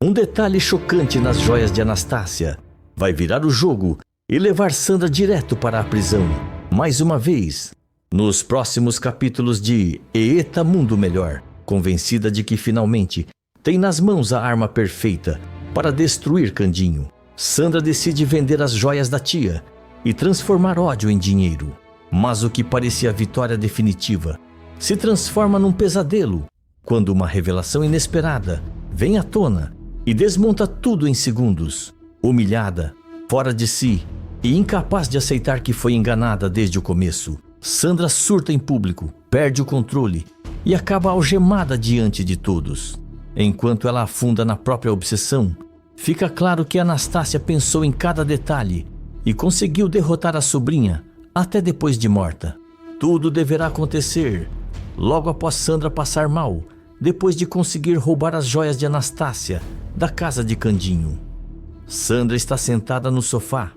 Um detalhe chocante nas joias de Anastácia vai virar o jogo e levar Sandra direto para a prisão. Mais uma vez, nos próximos capítulos de Eeta Mundo Melhor, convencida de que finalmente tem nas mãos a arma perfeita para destruir Candinho, Sandra decide vender as joias da tia e transformar ódio em dinheiro. Mas o que parecia a vitória definitiva se transforma num pesadelo quando uma revelação inesperada vem à tona e desmonta tudo em segundos. Humilhada, fora de si e incapaz de aceitar que foi enganada desde o começo, Sandra surta em público, perde o controle e acaba algemada diante de todos. Enquanto ela afunda na própria obsessão, fica claro que Anastácia pensou em cada detalhe e conseguiu derrotar a sobrinha até depois de morta. Tudo deverá acontecer logo após Sandra passar mal, depois de conseguir roubar as joias de Anastácia da casa de Candinho. Sandra está sentada no sofá,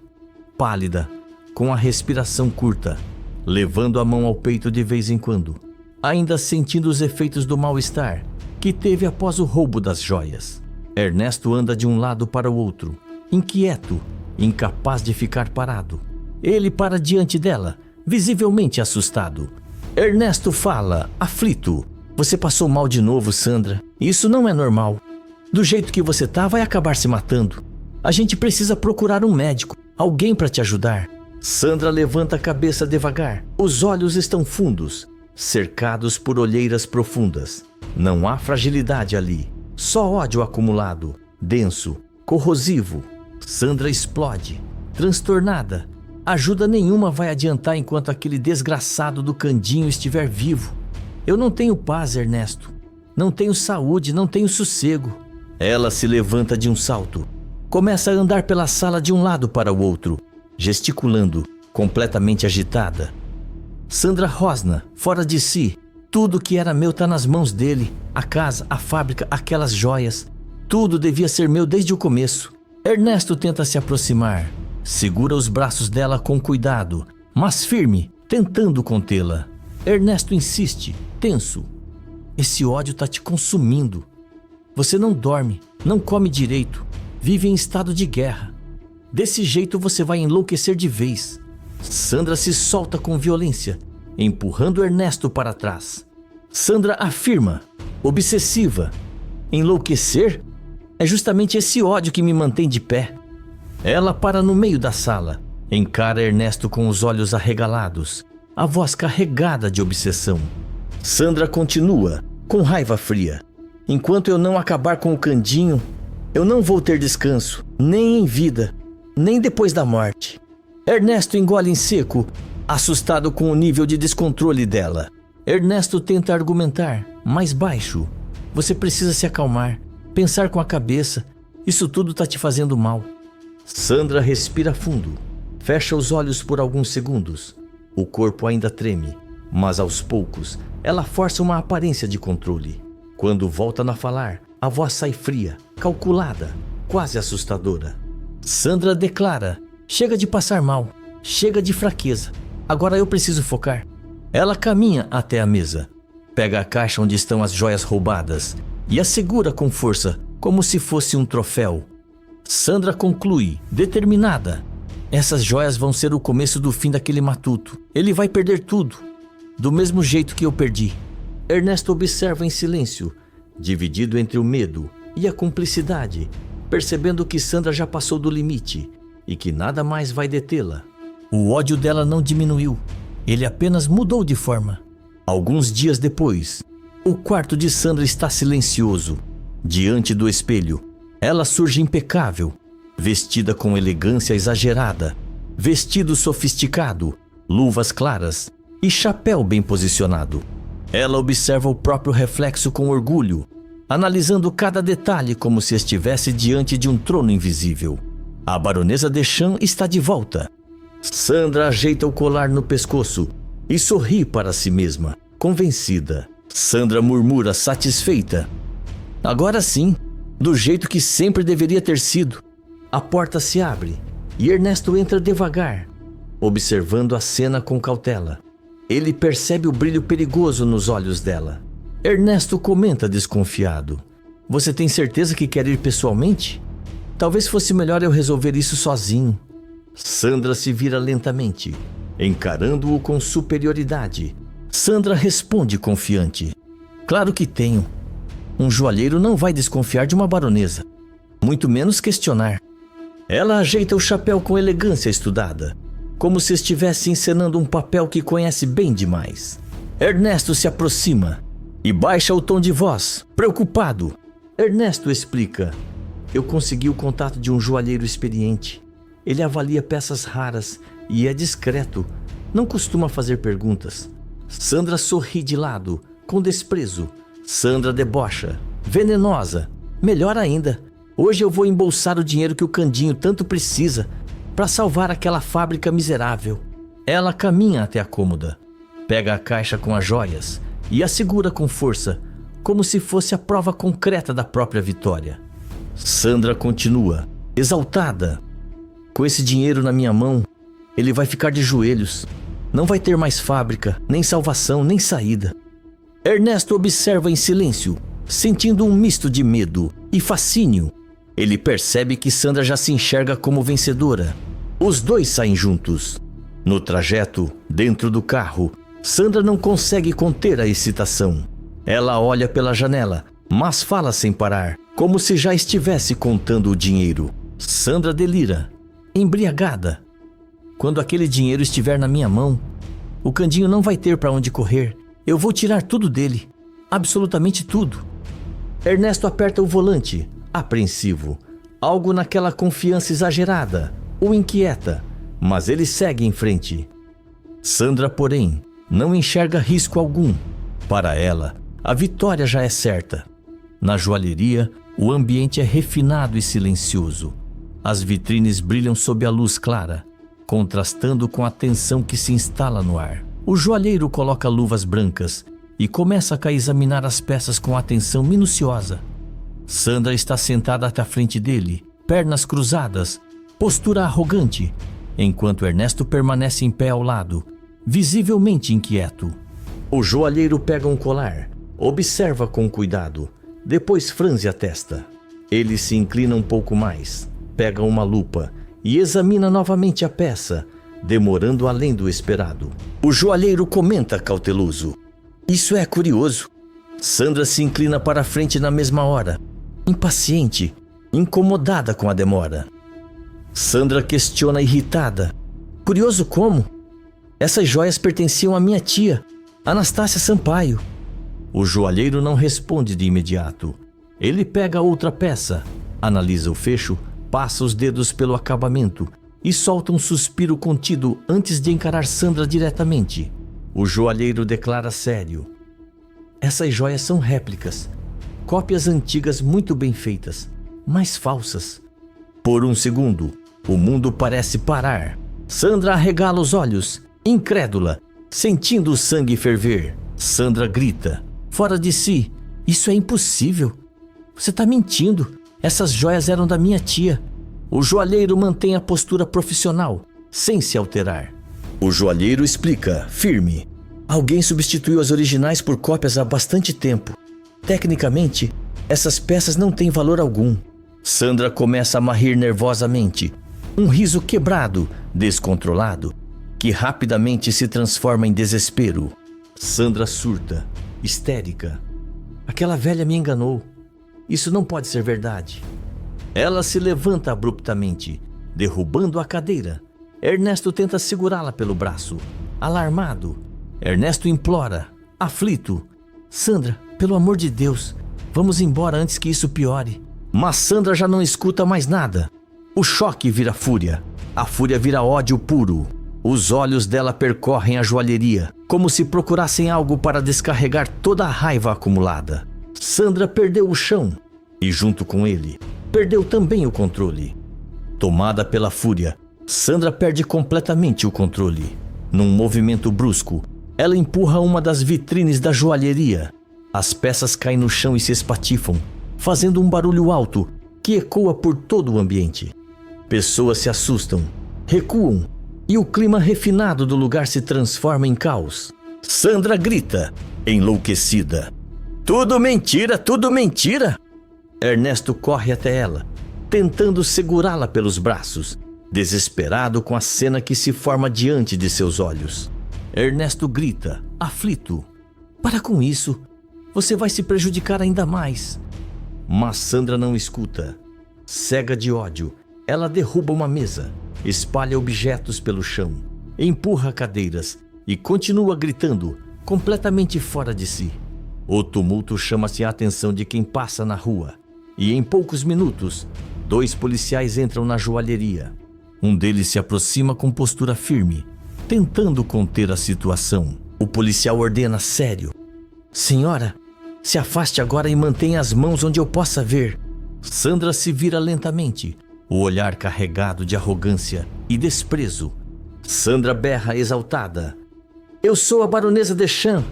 pálida, com a respiração curta, levando a mão ao peito de vez em quando, ainda sentindo os efeitos do mal-estar que teve após o roubo das joias. Ernesto anda de um lado para o outro, inquieto, incapaz de ficar parado. Ele para diante dela, visivelmente assustado. Ernesto fala, aflito: "Você passou mal de novo, Sandra. Isso não é normal. Do jeito que você tá, vai acabar se matando. A gente precisa procurar um médico, alguém para te ajudar." Sandra levanta a cabeça devagar. Os olhos estão fundos, cercados por olheiras profundas. Não há fragilidade ali, só ódio acumulado, denso, corrosivo. Sandra explode, transtornada. Ajuda nenhuma vai adiantar enquanto aquele desgraçado do Candinho estiver vivo. Eu não tenho paz, Ernesto. Não tenho saúde, não tenho sossego. Ela se levanta de um salto. Começa a andar pela sala de um lado para o outro, gesticulando, completamente agitada. Sandra rosna, fora de si. Tudo que era meu está nas mãos dele. A casa, a fábrica, aquelas joias. Tudo devia ser meu desde o começo. Ernesto tenta se aproximar. Segura os braços dela com cuidado, mas firme, tentando contê-la. Ernesto insiste, tenso. Esse ódio está te consumindo. Você não dorme, não come direito, vive em estado de guerra. Desse jeito você vai enlouquecer de vez. Sandra se solta com violência, empurrando Ernesto para trás. Sandra afirma, obsessiva: "Enlouquecer? É justamente esse ódio que me mantém de pé." Ela para no meio da sala, encara Ernesto com os olhos arregalados, a voz carregada de obsessão. Sandra continua, com raiva fria: "Enquanto eu não acabar com o Candinho, eu não vou ter descanso, nem em vida, nem depois da morte." Ernesto engole em seco, assustado com o nível de descontrole dela. Ernesto tenta argumentar, mais baixo: "Você precisa se acalmar, pensar com a cabeça. Isso tudo está te fazendo mal." Sandra respira fundo, fecha os olhos por alguns segundos. O corpo ainda treme, mas aos poucos ela força uma aparência de controle. Quando volta a falar, a voz sai fria, calculada, quase assustadora. Sandra declara: "Chega de passar mal, chega de fraqueza. Agora eu preciso focar." Ela caminha até a mesa, pega a caixa onde estão as joias roubadas e a segura com força, como se fosse um troféu. Sandra conclui, determinada: "Essas joias vão ser o começo do fim daquele matuto. Ele vai perder tudo, do mesmo jeito que eu perdi." Ernesto observa em silêncio, dividido entre o medo e a cumplicidade, percebendo que Sandra já passou do limite e que nada mais vai detê-la. O ódio dela não diminuiu, ele apenas mudou de forma. Alguns dias depois, o quarto de Sandra está silencioso. Diante do espelho, ela surge impecável, vestida com elegância exagerada, vestido sofisticado, luvas claras e chapéu bem posicionado. Ela observa o próprio reflexo com orgulho, analisando cada detalhe como se estivesse diante de um trono invisível. A baronesa Deschamps está de volta. Sandra ajeita o colar no pescoço e sorri para si mesma, convencida. Sandra murmura satisfeita: "Agora sim, do jeito que sempre deveria ter sido." A porta se abre e Ernesto entra devagar, observando a cena com cautela. Ele percebe o brilho perigoso nos olhos dela. Ernesto comenta desconfiado: Você tem certeza que quer ir pessoalmente? Talvez fosse melhor eu resolver isso sozinho. Sandra se vira lentamente, encarando-o com superioridade. Sandra responde confiante. Claro que tenho. Um joalheiro não vai desconfiar de uma baronesa, muito menos questionar. Ela ajeita o chapéu com elegância estudada, como se estivesse encenando um papel que conhece bem demais. Ernesto se aproxima e baixa o tom de voz, preocupado. Ernesto explica. Eu consegui o contato de um joalheiro experiente. Ele avalia peças raras e é discreto. Não costuma fazer perguntas. Sandra sorri de lado, com desprezo. Sandra debocha. Venenosa. Melhor ainda. Hoje eu vou embolsar o dinheiro que o Candinho tanto precisa para salvar aquela fábrica miserável. Ela caminha até a cômoda. Pega a caixa com as joias e a segura com força, como se fosse a prova concreta da própria vitória. Sandra continua, exaltada. Com esse dinheiro na minha mão, ele vai ficar de joelhos. Não vai ter mais fábrica, nem salvação, nem saída. Ernesto observa em silêncio, sentindo um misto de medo e fascínio. Ele percebe que Sandra já se enxerga como vencedora. Os dois saem juntos. No trajeto, dentro do carro, Sandra não consegue conter a excitação. Ela olha pela janela, mas fala sem parar, como se já estivesse contando o dinheiro. Sandra delira, embriagada. Quando aquele dinheiro estiver na minha mão, o Candinho não vai ter para onde correr. Eu vou tirar tudo dele, absolutamente tudo. Ernesto aperta o volante, apreensivo. Algo naquela confiança exagerada o inquieta, mas ele segue em frente. Sandra, porém, não enxerga risco algum. Para ela, a vitória já é certa. Na joalheria, o ambiente é refinado e silencioso. As vitrines brilham sob a luz clara, contrastando com a tensão que se instala no ar. O joalheiro coloca luvas brancas e começa a examinar as peças com atenção minuciosa. Sandra está sentada até a frente dele, pernas cruzadas, postura arrogante, enquanto Ernesto permanece em pé ao lado, visivelmente inquieto. O joalheiro pega um colar, observa com cuidado, depois franze a testa. Ele se inclina um pouco mais, pega uma lupa e examina novamente a peça, demorando além do esperado. O joalheiro comenta cauteloso. Isso é curioso. Sandra se inclina para a frente na mesma hora, impaciente, incomodada com a demora. Sandra questiona irritada. Curioso como? Essas joias pertenciam à minha tia, Anastácia Sampaio. O joalheiro não responde de imediato. Ele pega outra peça, analisa o fecho, passa os dedos pelo acabamento e solta um suspiro contido antes de encarar Sandra diretamente. O joalheiro declara sério. Essas joias são réplicas, cópias antigas muito bem feitas, mas falsas. Por um segundo, o mundo parece parar. Sandra arregala os olhos, incrédula, sentindo o sangue ferver. Sandra grita, fora de si. Isso é impossível. Você está mentindo. Essas joias eram da minha tia. O joalheiro mantém a postura profissional, sem se alterar. O joalheiro explica, firme. Alguém substituiu as originais por cópias há bastante tempo. Tecnicamente, essas peças não têm valor algum. Sandra começa a rir nervosamente. Um riso quebrado, descontrolado, que rapidamente se transforma em desespero. Sandra surta, histérica. Aquela velha me enganou. Isso não pode ser verdade. Ela se levanta abruptamente, derrubando a cadeira. Ernesto tenta segurá-la pelo braço. Alarmado, Ernesto implora, aflito. Sandra, pelo amor de Deus, vamos embora antes que isso piore. Mas Sandra já não escuta mais nada. O choque vira fúria. A fúria vira ódio puro. Os olhos dela percorrem a joalheria, como se procurassem algo para descarregar toda a raiva acumulada. Sandra perdeu o chão e, junto com ele, perdeu também o controle. Tomada pela fúria, Sandra perde completamente o controle. Num movimento brusco, ela empurra uma das vitrines da joalheria. As peças caem no chão e se espatifam, fazendo um barulho alto que ecoa por todo o ambiente. Pessoas se assustam, recuam, e o clima refinado do lugar se transforma em caos. Sandra grita, enlouquecida. Tudo mentira, tudo mentira! Ernesto corre até ela, tentando segurá-la pelos braços, desesperado com a cena que se forma diante de seus olhos. Ernesto grita, aflito: "Para com isso, você vai se prejudicar ainda mais." Mas Sandra não escuta. Cega de ódio, ela derruba uma mesa, espalha objetos pelo chão, empurra cadeiras e continua gritando, completamente fora de si. O tumulto chama-se a atenção de quem passa na rua, e em poucos minutos, 2 policiais entram na joalheria. Um deles se aproxima com postura firme, tentando conter a situação. O policial ordena sério: "Senhora, se afaste agora e mantenha as mãos onde eu possa ver." Sandra se vira lentamente, o olhar carregado de arrogância e desprezo. Sandra berra exaltada: "Eu sou a baronesa Deschamps.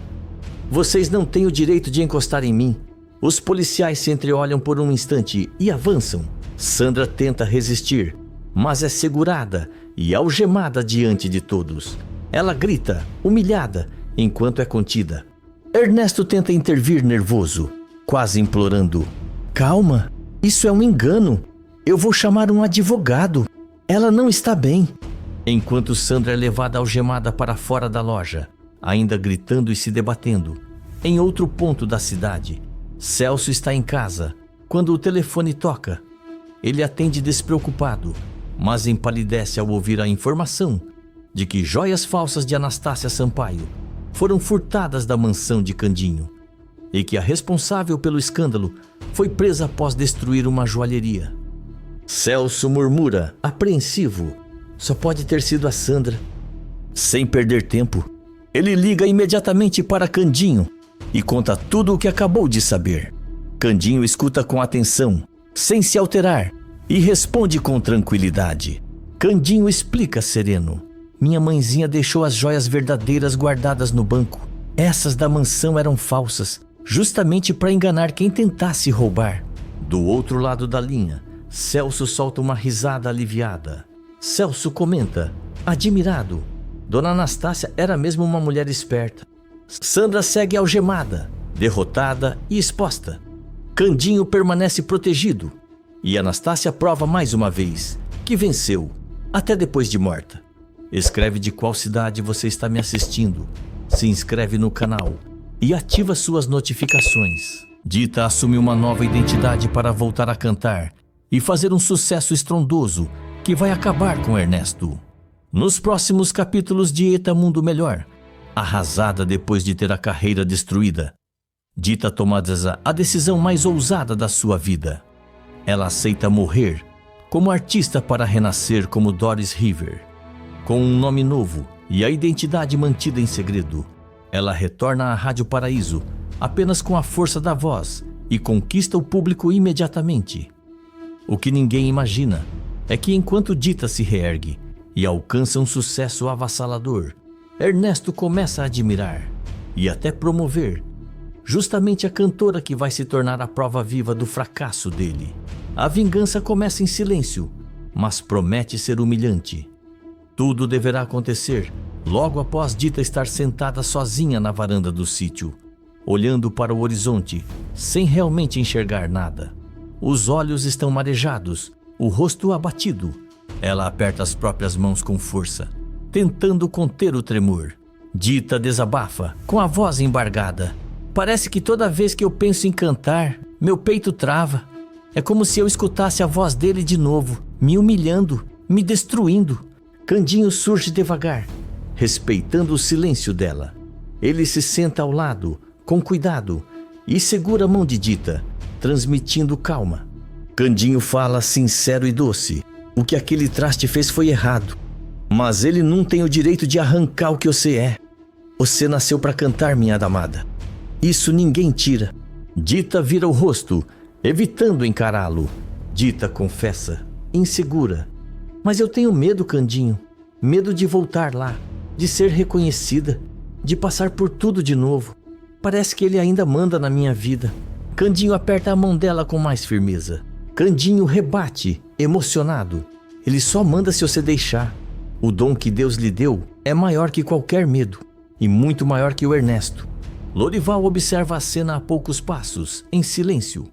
Vocês não têm o direito de encostar em mim." Os policiais se entreolham por um instante e avançam. Sandra tenta resistir, mas é segurada e algemada diante de todos. Ela grita, humilhada, enquanto é contida. Ernesto tenta intervir nervoso, quase implorando: "Calma, isso é um engano. Eu vou chamar um advogado. Ela não está bem." Enquanto Sandra é levada algemada para fora da loja, ainda gritando e se debatendo, em outro ponto da cidade, Celso está em casa quando o telefone toca. Ele atende despreocupado, mas empalidece ao ouvir a informação de que joias falsas de Anastácia Sampaio foram furtadas da mansão de Candinho e que a responsável pelo escândalo foi presa após destruir uma joalheria. Celso murmura, apreensivo: "Só pode ter sido a Sandra." Sem perder tempo, ele liga imediatamente para Candinho e conta tudo o que acabou de saber. Candinho escuta com atenção, sem se alterar, e responde com tranquilidade. Candinho explica sereno: "Minha mãezinha deixou as joias verdadeiras guardadas no banco. Essas da mansão eram falsas, justamente para enganar quem tentasse roubar." Do outro lado da linha, Celso solta uma risada aliviada. Celso comenta, admirado: "Dona Anastácia era mesmo uma mulher esperta." Sandra segue algemada, derrotada e exposta. Candinho permanece protegido e Anastácia prova mais uma vez que venceu, até depois de morta. Escreve de qual cidade você está me assistindo, se inscreve no canal e ativa suas notificações. Dita assume uma nova identidade para voltar a cantar e fazer um sucesso estrondoso que vai acabar com Ernesto. Nos próximos capítulos de Eta Mundo Melhor, arrasada depois de ter a carreira destruída, Dita toma a decisão mais ousada da sua vida. Ela aceita morrer como artista para renascer como Doris River. Com um nome novo e a identidade mantida em segredo, ela retorna à Rádio Paraíso apenas com a força da voz e conquista o público imediatamente. O que ninguém imagina é que enquanto Dita se reergue e alcança um sucesso avassalador, Ernesto começa a admirar e até promover justamente a cantora que vai se tornar a prova viva do fracasso dele. A vingança começa em silêncio, mas promete ser humilhante. Tudo deverá acontecer logo após Dita estar sentada sozinha na varanda do sítio, olhando para o horizonte, sem realmente enxergar nada. Os olhos estão marejados, o rosto abatido. Ela aperta as próprias mãos com força, tentando conter o tremor. Dita desabafa, com a voz embargada: "Parece que toda vez que eu penso em cantar, meu peito trava. É como se eu escutasse a voz dele de novo, me humilhando, me destruindo." Candinho surge devagar, respeitando o silêncio dela. Ele se senta ao lado, com cuidado, e segura a mão de Dita, transmitindo calma. Candinho fala sincero e doce: "O que aquele traste fez foi errado, mas ele não tem o direito de arrancar o que você é. Você nasceu para cantar, minha amada. Isso ninguém tira." Dita vira o rosto, evitando encará-lo. Dita confessa, insegura: "Mas eu tenho medo, Candinho. Medo de voltar lá, de ser reconhecida, de passar por tudo de novo. Parece que ele ainda manda na minha vida." Candinho aperta a mão dela com mais firmeza. Candinho rebate, emocionado: "Ele só manda se você deixar. O dom que Deus lhe deu é maior que qualquer medo, e muito maior que o Ernesto." Lorival observa a cena a poucos passos, em silêncio.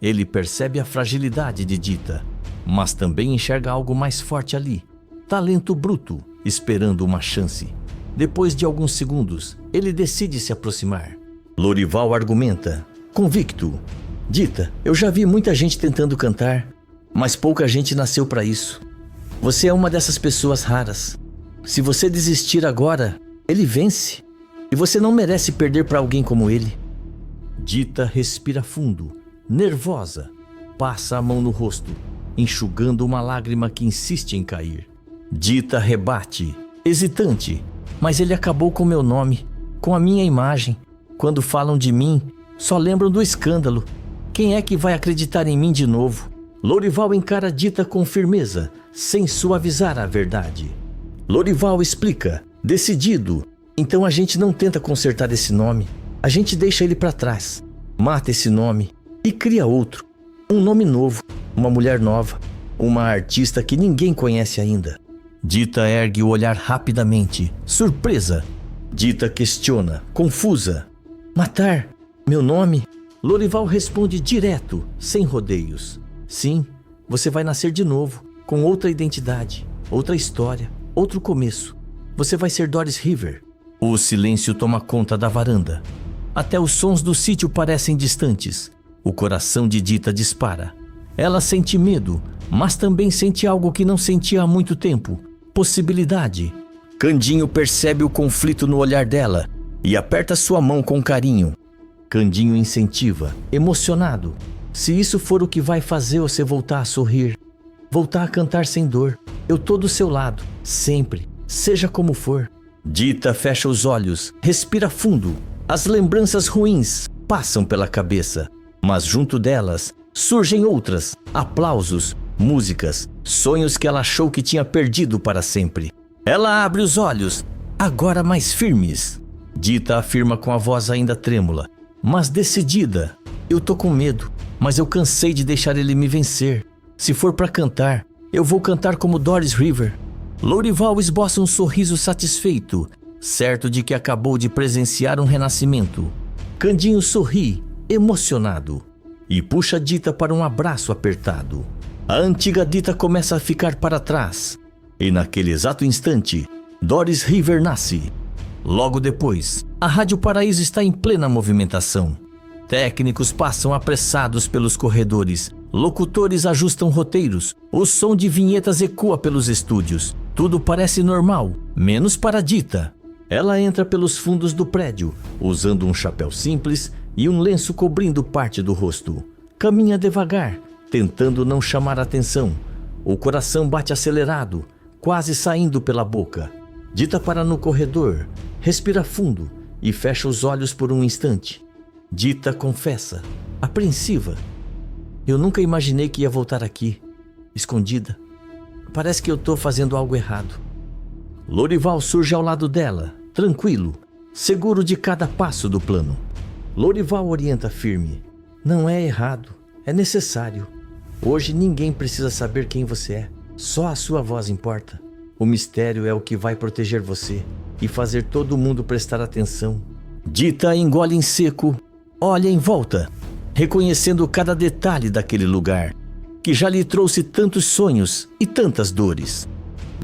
Ele percebe a fragilidade de Dita, mas também enxerga algo mais forte ali. Talento bruto, esperando uma chance. Depois de alguns segundos, ele decide se aproximar. Lorival argumenta, convicto. Dita, eu já vi muita gente tentando cantar, mas pouca gente nasceu para isso. Você é uma dessas pessoas raras. Se você desistir agora, ele vence. E você não merece perder para alguém como ele. Dita respira fundo, nervosa. Passa a mão no rosto, enxugando uma lágrima que insiste em cair. Dita rebate, hesitante. Mas ele acabou com meu nome, com a minha imagem. Quando falam de mim, só lembram do escândalo. Quem é que vai acreditar em mim de novo? Lorival encara Dita com firmeza, sem suavizar a verdade. Lorival explica, decidido. Então a gente não tenta consertar esse nome. A gente deixa ele para trás. Mata esse nome e cria outro. Um nome novo, uma mulher nova, uma artista que ninguém conhece ainda. Dita ergue o olhar rapidamente, surpresa. Dita questiona, confusa. Matar? Meu nome? Lorival responde direto, sem rodeios. Sim, você vai nascer de novo, com outra identidade, outra história, outro começo. Você vai ser Doris River. O silêncio toma conta da varanda. Até os sons do sítio parecem distantes. O coração de Dita dispara. Ela sente medo, mas também sente algo que não sentia há muito tempo. Possibilidade. Candinho percebe o conflito no olhar dela e aperta sua mão com carinho. Candinho incentiva, emocionado. Se isso for o que vai fazer você voltar a sorrir, voltar a cantar sem dor, eu tô do seu lado, sempre, seja como for. Dita fecha os olhos, respira fundo. As lembranças ruins passam pela cabeça, mas junto delas surgem outras, aplausos, músicas, sonhos que ela achou que tinha perdido para sempre. Ela abre os olhos, agora mais firmes. Dita afirma com a voz ainda trêmula, mas decidida. Eu tô com medo, mas eu cansei de deixar ele me vencer. Se for para cantar, eu vou cantar como Doris River. Lorival esboça um sorriso satisfeito, certo de que acabou de presenciar um renascimento. Candinho sorri, emocionado, e puxa Dita para um abraço apertado. A antiga Dita começa a ficar para trás, e naquele exato instante, Doris River nasce. Logo depois, a Rádio Paraíso está em plena movimentação. Técnicos passam apressados pelos corredores, locutores ajustam roteiros, o som de vinhetas ecoa pelos estúdios. Tudo parece normal, menos para Dita. Ela entra pelos fundos do prédio, usando um chapéu simples e um lenço cobrindo parte do rosto. Caminha devagar, tentando não chamar atenção. O coração bate acelerado, quase saindo pela boca. Dita para no corredor, respira fundo e fecha os olhos por um instante. Dita confessa, apreensiva. Eu nunca imaginei que ia voltar aqui, escondida. Parece que eu tô fazendo algo errado. Lorival surge ao lado dela, tranquilo, seguro de cada passo do plano. Lorival orienta firme. Não é errado, é necessário. Hoje ninguém precisa saber quem você é. Só a sua voz importa. O mistério é o que vai proteger você e fazer todo mundo prestar atenção. Dita engole em seco, olha em volta, reconhecendo cada detalhe daquele lugar, que já lhe trouxe tantos sonhos e tantas dores.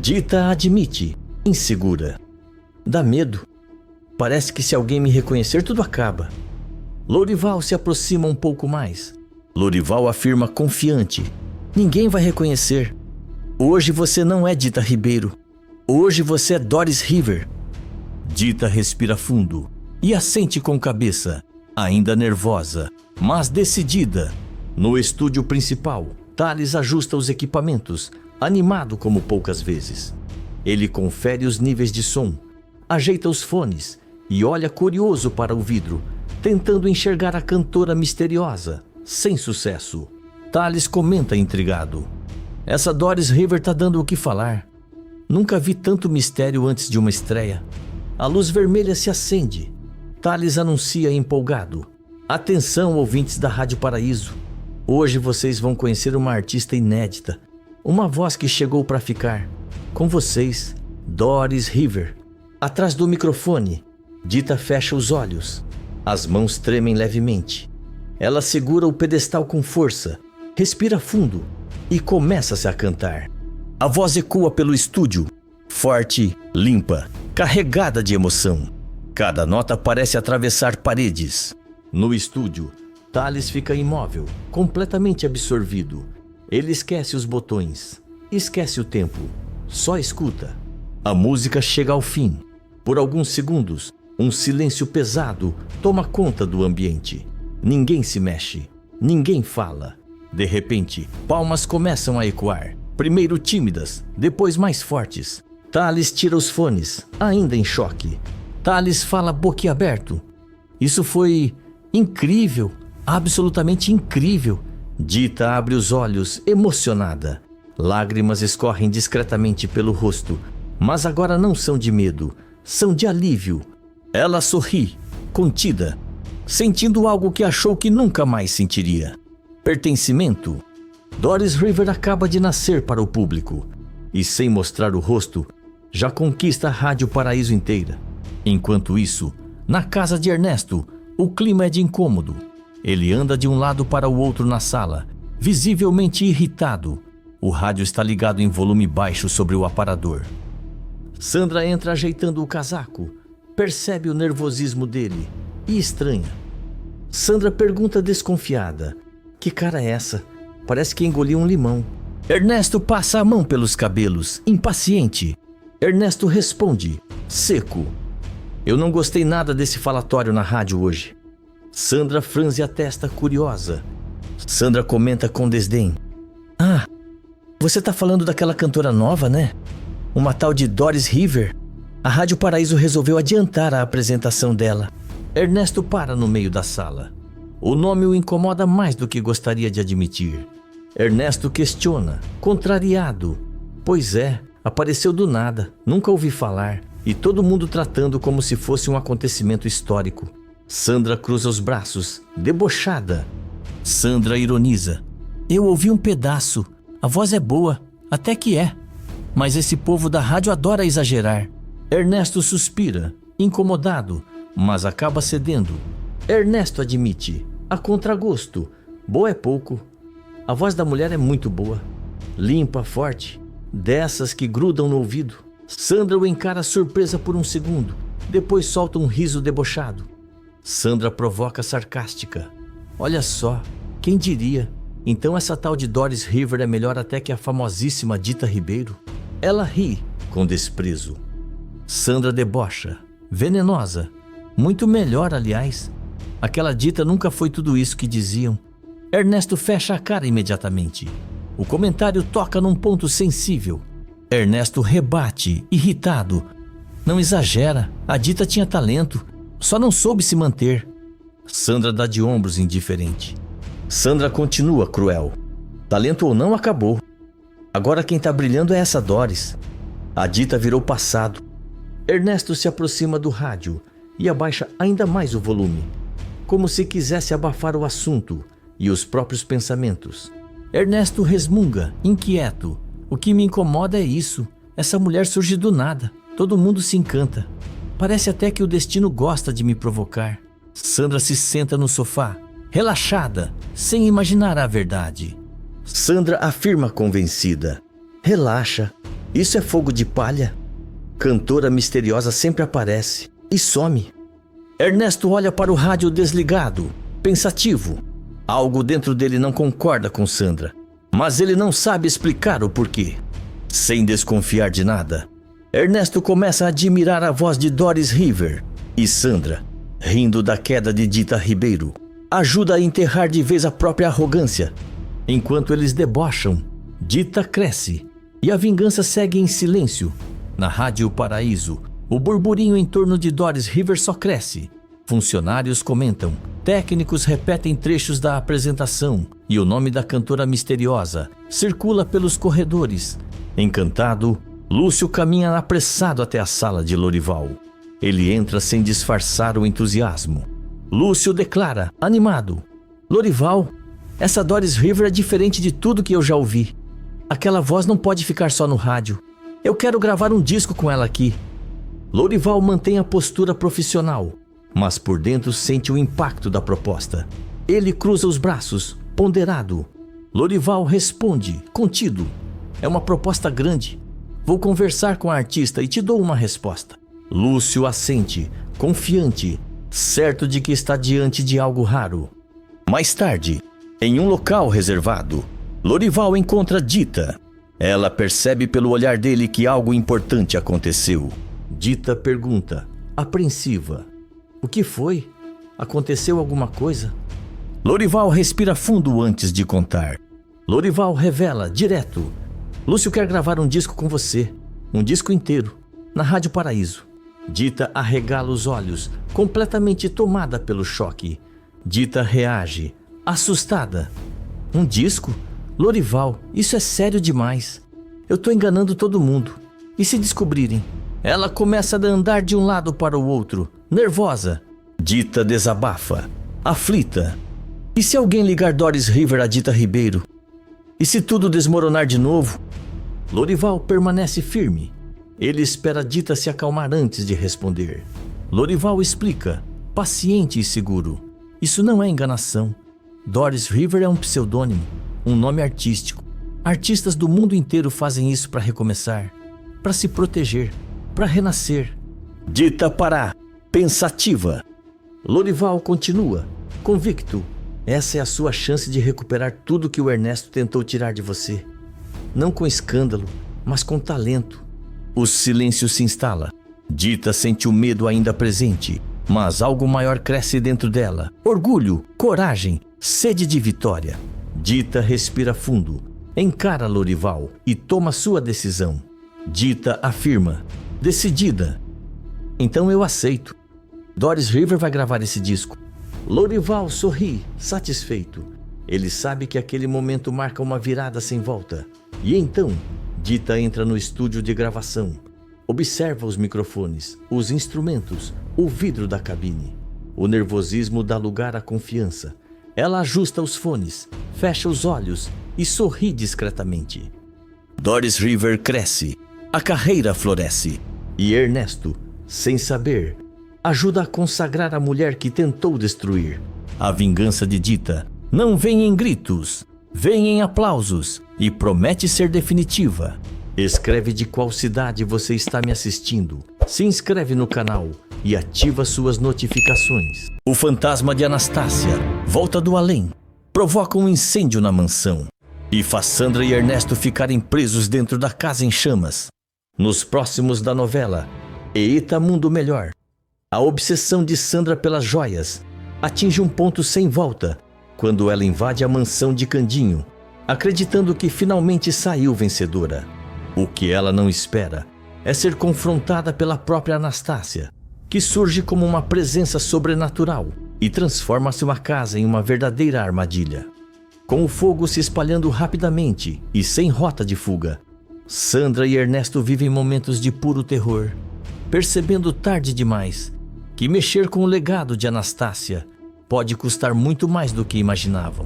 Dita admite, insegura. Dá medo. Parece que se alguém me reconhecer, tudo acaba. Lorival se aproxima um pouco mais. Lorival afirma confiante. Ninguém vai reconhecer. Hoje você não é Dita Ribeiro. Hoje você é Doris River. Dita respira fundo e assente com cabeça, ainda nervosa, mas decidida. No estúdio principal, Thales ajusta os equipamentos, animado como poucas vezes. Ele confere os níveis de som, ajeita os fones e olha curioso para o vidro, tentando enxergar a cantora misteriosa, sem sucesso. Thales comenta intrigado. Essa Doris River tá dando o que falar. Nunca vi tanto mistério antes de uma estreia. A luz vermelha se acende. Thales anuncia empolgado. Atenção, ouvintes da Rádio Paraíso. Hoje vocês vão conhecer uma artista inédita. Uma voz que chegou para ficar. Com vocês, Doris River. Atrás do microfone, Dita fecha os olhos. As mãos tremem levemente. Ela segura o pedestal com força, respira fundo e começa-se a cantar. A voz ecoa pelo estúdio, forte, limpa, carregada de emoção. Cada nota parece atravessar paredes. No estúdio, Thales fica imóvel, completamente absorvido. Ele esquece os botões, esquece o tempo, só escuta. A música chega ao fim. Por alguns segundos, um silêncio pesado toma conta do ambiente. Ninguém se mexe, ninguém fala. De repente, palmas começam a ecoar. Primeiro tímidas, depois mais fortes. Thales tira os fones, ainda em choque. Thales fala boquiaberto. Isso foi incrível, absolutamente incrível. Dita abre os olhos, emocionada. Lágrimas escorrem discretamente pelo rosto, mas agora não são de medo, são de alívio. Ela sorri, contida, sentindo algo que achou que nunca mais sentiria. Pertencimento. Doris River acaba de nascer para o público e, sem mostrar o rosto, já conquista a Rádio Paraíso inteira. Enquanto isso, na casa de Ernesto, o clima é de incômodo. Ele anda de um lado para o outro na sala, visivelmente irritado. O rádio está ligado em volume baixo sobre o aparador. Sandra entra ajeitando o casaco, percebe o nervosismo dele e estranha. Sandra pergunta desconfiada: que cara é essa? Parece que engoliu um limão. Ernesto passa a mão pelos cabelos, impaciente. Ernesto responde, seco: eu não gostei nada desse falatório na rádio hoje. Sandra franze a testa curiosa. Sandra comenta com desdém: ah, você tá falando daquela cantora nova, né? Uma tal de Doris River. A Rádio Paraíso resolveu adiantar a apresentação dela. Ernesto para no meio da sala. O nome o incomoda mais do que gostaria de admitir. Ernesto questiona, contrariado. Pois é, apareceu do nada, nunca ouvi falar, e todo mundo tratando como se fosse um acontecimento histórico. Sandra cruza os braços, debochada. Sandra ironiza: eu ouvi um pedaço, a voz é boa, até que é. Mas esse povo da rádio adora exagerar. Ernesto suspira, incomodado, mas acaba cedendo. Ernesto admite, a contragosto: boa é pouco. A voz da mulher é muito boa, limpa, forte, dessas que grudam no ouvido. Sandra o encara surpresa por um segundo, depois solta um riso debochado. Sandra provoca sarcástica: olha só, quem diria? Então essa tal de Doris River é melhor até que a famosíssima Dita Ribeiro? Ela ri com desprezo. Sandra debocha, venenosa. Muito melhor, aliás. Aquela Dita nunca foi tudo isso que diziam. Ernesto fecha a cara imediatamente. O comentário toca num ponto sensível. Ernesto rebate, irritado: não exagera, a Dita tinha talento, só não soube se manter. Sandra dá de ombros indiferente. Sandra continua cruel: talento ou não, acabou. Agora quem tá brilhando é essa Doris. A Dita virou passado. Ernesto se aproxima do rádio e abaixa ainda mais o volume, como se quisesse abafar o assunto e os próprios pensamentos. Ernesto resmunga, inquieto: o que me incomoda é isso, essa mulher surge do nada, todo mundo se encanta. Parece até que o destino gosta de me provocar. Sandra se senta no sofá, relaxada, sem imaginar a verdade. Sandra afirma convencida: relaxa, isso é fogo de palha. Cantora misteriosa sempre aparece e some. Ernesto olha para o rádio desligado, pensativo. Algo dentro dele não concorda com Sandra, mas ele não sabe explicar o porquê. Sem desconfiar de nada, Ernesto começa a admirar a voz de Doris River, e Sandra, rindo da queda de Dita Ribeiro, ajuda a enterrar de vez a própria arrogância. Enquanto eles debocham, Dita cresce e a vingança segue em silêncio. Na Rádio Paraíso, o burburinho em torno de Doris River só cresce. Funcionários comentam, técnicos repetem trechos da apresentação e o nome da cantora misteriosa circula pelos corredores. Encantado, Lúcio caminha apressado até a sala de Lorival. Ele entra sem disfarçar o entusiasmo. Lúcio declara, animado: Lorival, essa Doris River é diferente de tudo que eu já ouvi. Aquela voz não pode ficar só no rádio. Eu quero gravar um disco com ela aqui. Lorival mantém a postura profissional, mas por dentro sente o impacto da proposta. Ele cruza os braços, ponderado. Lorival responde, contido. É uma proposta grande. Vou conversar com a artista e te dou uma resposta. Lúcio assente, confiante, certo de que está diante de algo raro. Mais tarde, em um local reservado, Lorival encontra Dita. Ela percebe pelo olhar dele que algo importante aconteceu. Dita pergunta, apreensiva. O que foi? Aconteceu alguma coisa? Lorival respira fundo antes de contar. Lorival revela, direto. Lúcio quer gravar um disco com você. Um disco inteiro. Na Rádio Paraíso. Dita arregala os olhos, completamente tomada pelo choque. Dita reage, assustada. Um disco? Lorival, isso é sério demais. Eu tô enganando todo mundo. E se descobrirem? Ela começa a andar de um lado para o outro, nervosa. Dita desabafa, aflita. E se alguém ligar Doris River a Dita Ribeiro? E se tudo desmoronar de novo? Lorival permanece firme. Ele espera Dita se acalmar antes de responder. Lorival explica, paciente e seguro. Isso não é enganação. Doris River é um pseudônimo, um nome artístico. Artistas do mundo inteiro fazem isso para recomeçar, para se proteger, para renascer. Dita para, pensativa. Lorival continua, convicto. Essa é a sua chance de recuperar tudo que o Ernesto tentou tirar de você. Não com escândalo, mas com talento. O silêncio se instala. Dita sente o medo ainda presente, mas algo maior cresce dentro dela. Orgulho, coragem, sede de vitória. Dita respira fundo, encara Lorival e toma sua decisão. Dita afirma, decidida. Então eu aceito. Doris River vai gravar esse disco. Lorival sorri, satisfeito. Ele sabe que aquele momento marca uma virada sem volta. E então, Dita entra no estúdio de gravação. Observa os microfones, os instrumentos, o vidro da cabine. O nervosismo dá lugar à confiança. Ela ajusta os fones, fecha os olhos e sorri discretamente. Doris River cresce, a carreira floresce. E Ernesto, sem saber, ajuda a consagrar a mulher que tentou destruir. A vingança de Dita não vem em gritos, vem em aplausos e promete ser definitiva. Escreve de qual cidade você está me assistindo, se inscreve no canal e ativa suas notificações. O fantasma de Anastácia volta do além, provoca um incêndio na mansão e faz Sandra e Ernesto ficarem presos dentro da casa em chamas. Nos próximos da novela, Eita Mundo Melhor, a obsessão de Sandra pelas joias atinge um ponto sem volta quando ela invade a mansão de Candinho, acreditando que finalmente saiu vencedora. O que ela não espera é ser confrontada pela própria Anastácia, que surge como uma presença sobrenatural e transforma sua casa em uma verdadeira armadilha. Com o fogo se espalhando rapidamente e sem rota de fuga, Sandra e Ernesto vivem momentos de puro terror, percebendo tarde demais que mexer com o legado de Anastácia pode custar muito mais do que imaginavam.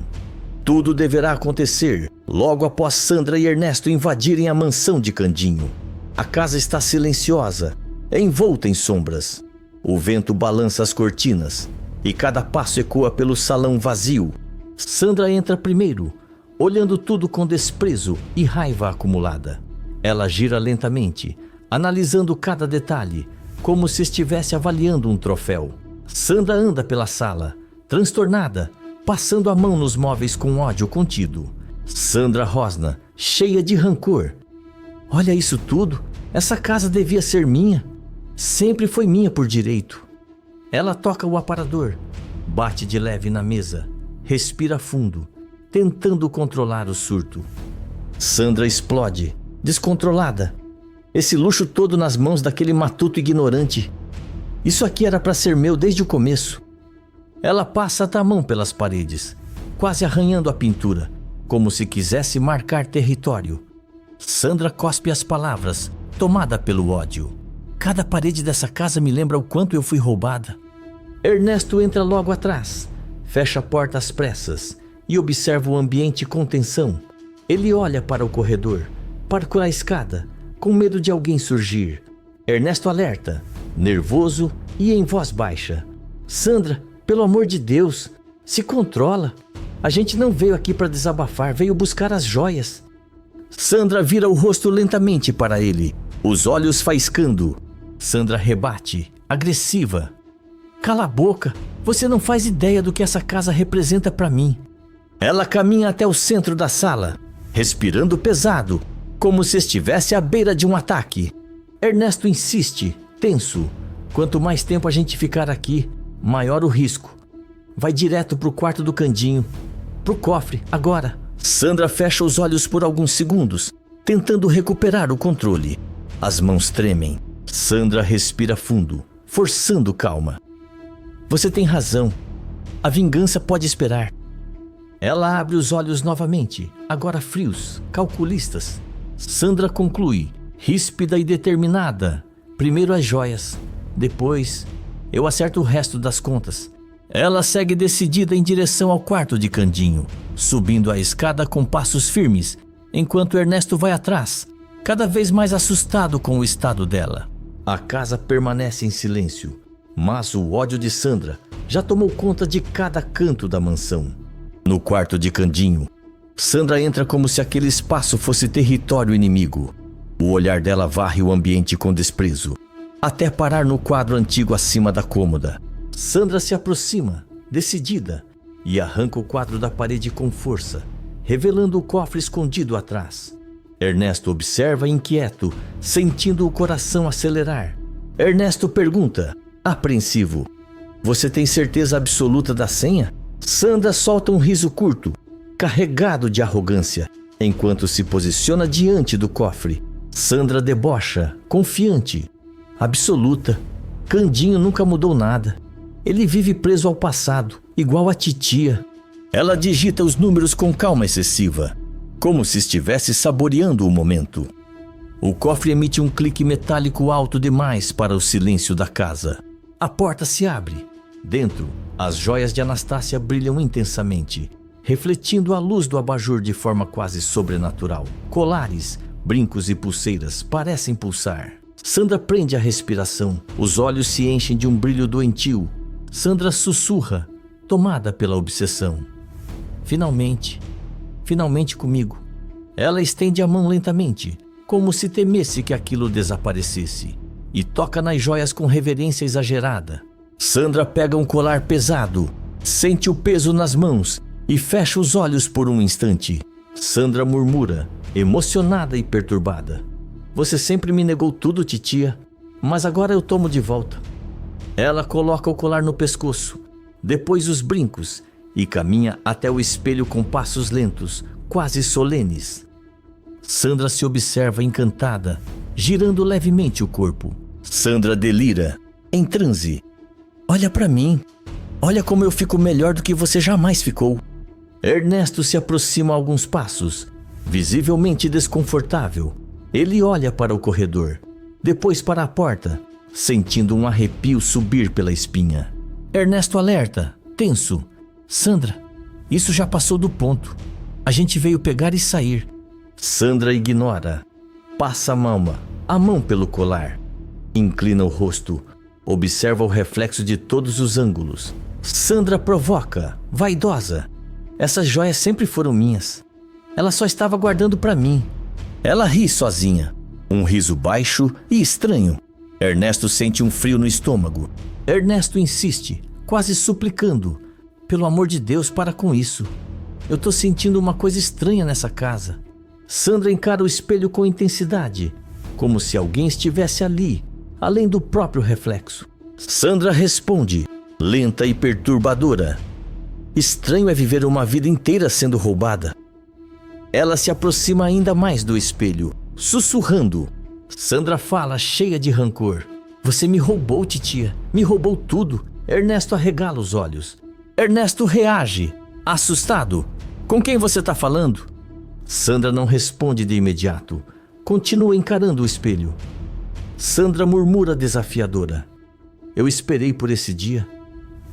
Tudo deverá acontecer logo após Sandra e Ernesto invadirem a mansão de Candinho. A casa está silenciosa, envolta em sombras. O vento balança as cortinas e cada passo ecoa pelo salão vazio. Sandra entra primeiro, olhando tudo com desprezo e raiva acumulada. Ela gira lentamente, analisando cada detalhe, como se estivesse avaliando um troféu. Sandra anda pela sala, transtornada, passando a mão nos móveis com ódio contido. Sandra rosna, cheia de rancor. Olha isso tudo, essa casa devia ser minha. Sempre foi minha por direito. Ela toca o aparador, bate de leve na mesa, respira fundo, tentando controlar o surto. Sandra explode, descontrolada. Esse luxo todo nas mãos daquele matuto ignorante. Isso aqui era para ser meu desde o começo. Ela passa a mão pelas paredes, quase arranhando a pintura, como se quisesse marcar território. Sandra cospe as palavras, tomada pelo ódio. Cada parede dessa casa me lembra o quanto eu fui roubada. Ernesto entra logo atrás, fecha a porta às pressas e observa o ambiente com tensão. Ele olha para o corredor, parcura a escada, com medo de alguém surgir. Ernesto alerta, nervoso e em voz baixa. Sandra, pelo amor de Deus, Se controla. A gente não veio aqui para desabafar, veio buscar as joias. Sandra vira o rosto lentamente para ele, os olhos faiscando. Sandra rebate, agressiva. Cala a boca, você não faz ideia do que essa casa representa para mim. Ela caminha até o centro da sala, respirando pesado, como se estivesse à beira de um ataque. Ernesto insiste, tenso. Quanto mais tempo a gente ficar aqui, maior o risco. Vai direto pro quarto do Candinho. Pro cofre, agora. Sandra fecha os olhos por alguns segundos, tentando recuperar o controle. As mãos tremem. Sandra respira fundo, forçando calma. Você tem razão. A vingança pode esperar. Ela abre os olhos novamente, agora frios, calculistas. Sandra conclui, ríspida e determinada. Primeiro as joias, depois eu acerto o resto das contas. Ela segue decidida em direção ao quarto de Candinho, subindo a escada com passos firmes, enquanto Ernesto vai atrás, cada vez mais assustado com o estado dela. A casa permanece em silêncio, mas o ódio de Sandra já tomou conta de cada canto da mansão. No quarto de Candinho, Sandra entra como se aquele espaço fosse território inimigo. O olhar dela varre o ambiente com desprezo, até parar no quadro antigo acima da cômoda. Sandra se aproxima, decidida, e arranca o quadro da parede com força, revelando o cofre escondido atrás. Ernesto observa inquieto, sentindo o coração acelerar. Ernesto pergunta, apreensivo: você tem certeza absoluta da senha? Sandra solta um riso curto, carregado de arrogância, enquanto se posiciona diante do cofre. Sandra debocha, confiante. Absoluta. Candinho nunca mudou nada. Ele vive preso ao passado, igual a titia. Ela digita os números com calma excessiva, como se estivesse saboreando o momento. O cofre emite um clique metálico alto demais para o silêncio da casa. A porta se abre. Dentro, as joias de Anastácia brilham intensamente, refletindo a luz do abajur de forma quase sobrenatural. Colares, brincos e pulseiras parecem pulsar. Sandra prende a respiração, os olhos se enchem de um brilho doentio. Sandra sussurra, tomada pela obsessão. Finalmente comigo. Ela estende a mão lentamente, como se temesse que aquilo desaparecesse, e toca nas joias com reverência exagerada. Sandra pega um colar pesado, sente o peso nas mãos e fecha os olhos por um instante. Sandra murmura, emocionada e perturbada: você sempre me negou tudo, titia, mas agora eu tomo de volta. Ela coloca o colar no pescoço, depois os brincos, e caminha até o espelho com passos lentos, quase solenes. Sandra se observa encantada, girando levemente o corpo. Sandra delira, em transe. Olha pra mim. Olha como eu fico melhor do que você jamais ficou. Ernesto se aproxima a alguns passos, visivelmente desconfortável. Ele olha para o corredor, depois para a porta, sentindo um arrepio subir pela espinha. Ernesto alerta, tenso: Sandra, isso já passou do ponto. A gente veio pegar e sair. Sandra ignora. Passa a mão pelo colar. Inclina o rosto. Observa o reflexo de todos os ângulos. Sandra provoca, vaidosa: essas joias sempre foram minhas. Ela só estava guardando para mim. Ela ri sozinha, um riso baixo e estranho. Ernesto sente um frio no estômago. Ernesto insiste, quase suplicando: pelo amor de Deus, para com isso. Eu tô sentindo uma coisa estranha nessa casa. Sandra encara o espelho com intensidade, como se alguém estivesse ali, além do próprio reflexo. Sandra responde, lenta e perturbadora: estranho é viver uma vida inteira sendo roubada. Ela se aproxima ainda mais do espelho, sussurrando. Sandra fala, cheia de rancor: você me roubou, titia, me roubou tudo. Ernesto arregala os olhos. Ernesto reage, assustado: com quem você está falando? Sandra não responde de imediato, continua encarando o espelho. Sandra murmura desafiadora: eu esperei por esse dia.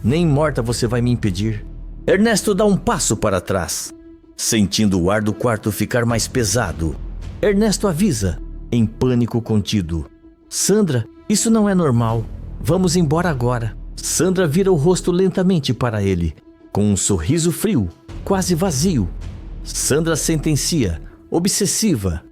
Nem morta você vai me impedir. Ernesto dá um passo para trás, sentindo o ar do quarto ficar mais pesado. Ernesto avisa, em pânico contido: Sandra, isso não é normal. Vamos embora agora. Sandra vira o rosto lentamente para ele, Com um sorriso frio, quase vazio, Sandra sentencia, obsessiva: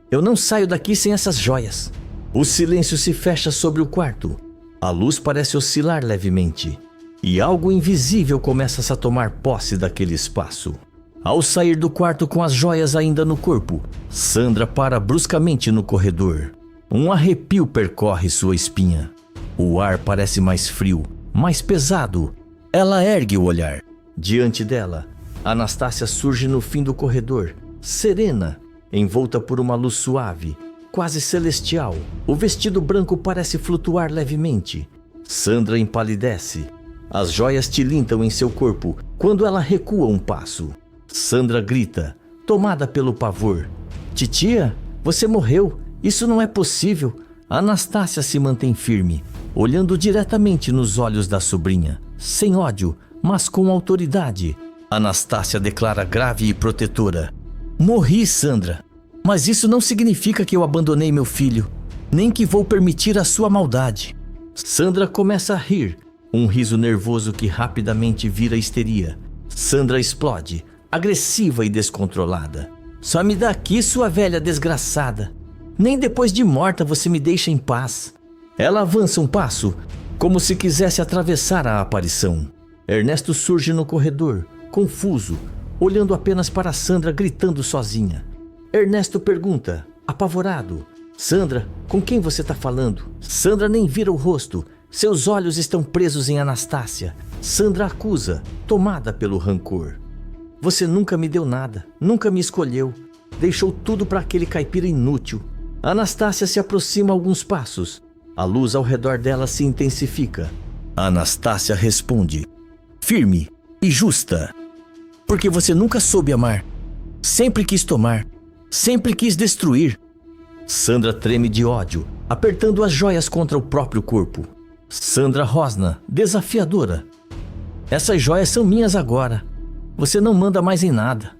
eu não saio daqui sem essas joias. O silêncio se fecha sobre o quarto. A luz parece oscilar levemente. E algo invisível começa a tomar posse daquele espaço. Ao sair do quarto com as joias ainda no corpo, Sandra para bruscamente no corredor. Um arrepio percorre sua espinha. O ar parece mais frio, mais pesado. Ela ergue o olhar. Diante dela, Anastácia surge no fim do corredor, serena, envolta por uma luz suave, quase celestial. O vestido branco parece flutuar levemente. Sandra empalidece. As joias tilintam em seu corpo quando ela recua um passo. Sandra grita, tomada pelo pavor: titia, você morreu, isso não é possível. Anastácia se mantém firme, olhando diretamente nos olhos da sobrinha, sem ódio, mas com autoridade. Anastácia declara grave e protetora: morri, Sandra, mas isso não significa que eu abandonei meu filho, nem que vou permitir a sua maldade. Sandra começa a rir, um riso nervoso que rapidamente vira histeria. Sandra explode, agressiva e descontrolada: só me dá aqui, sua velha desgraçada. Nem depois de morta você me deixa em paz. Ela avança um passo, como se quisesse atravessar a aparição. Ernesto surge no corredor, confuso, olhando apenas para Sandra gritando sozinha. Ernesto pergunta, apavorado: Sandra, com quem você está falando? Sandra nem vira o rosto, seus olhos estão presos em Anastácia. Sandra acusa, tomada pelo rancor: você nunca me deu nada, nunca me escolheu, deixou tudo para aquele caipira inútil. Anastácia se aproxima alguns passos. A luz ao redor dela se intensifica. Anastácia responde, firme e justa: porque você nunca soube amar, sempre quis tomar, sempre quis destruir. Sandra treme de ódio, apertando as joias contra o próprio corpo. Sandra rosna, desafiadora: essas joias são minhas agora, você não manda mais em nada.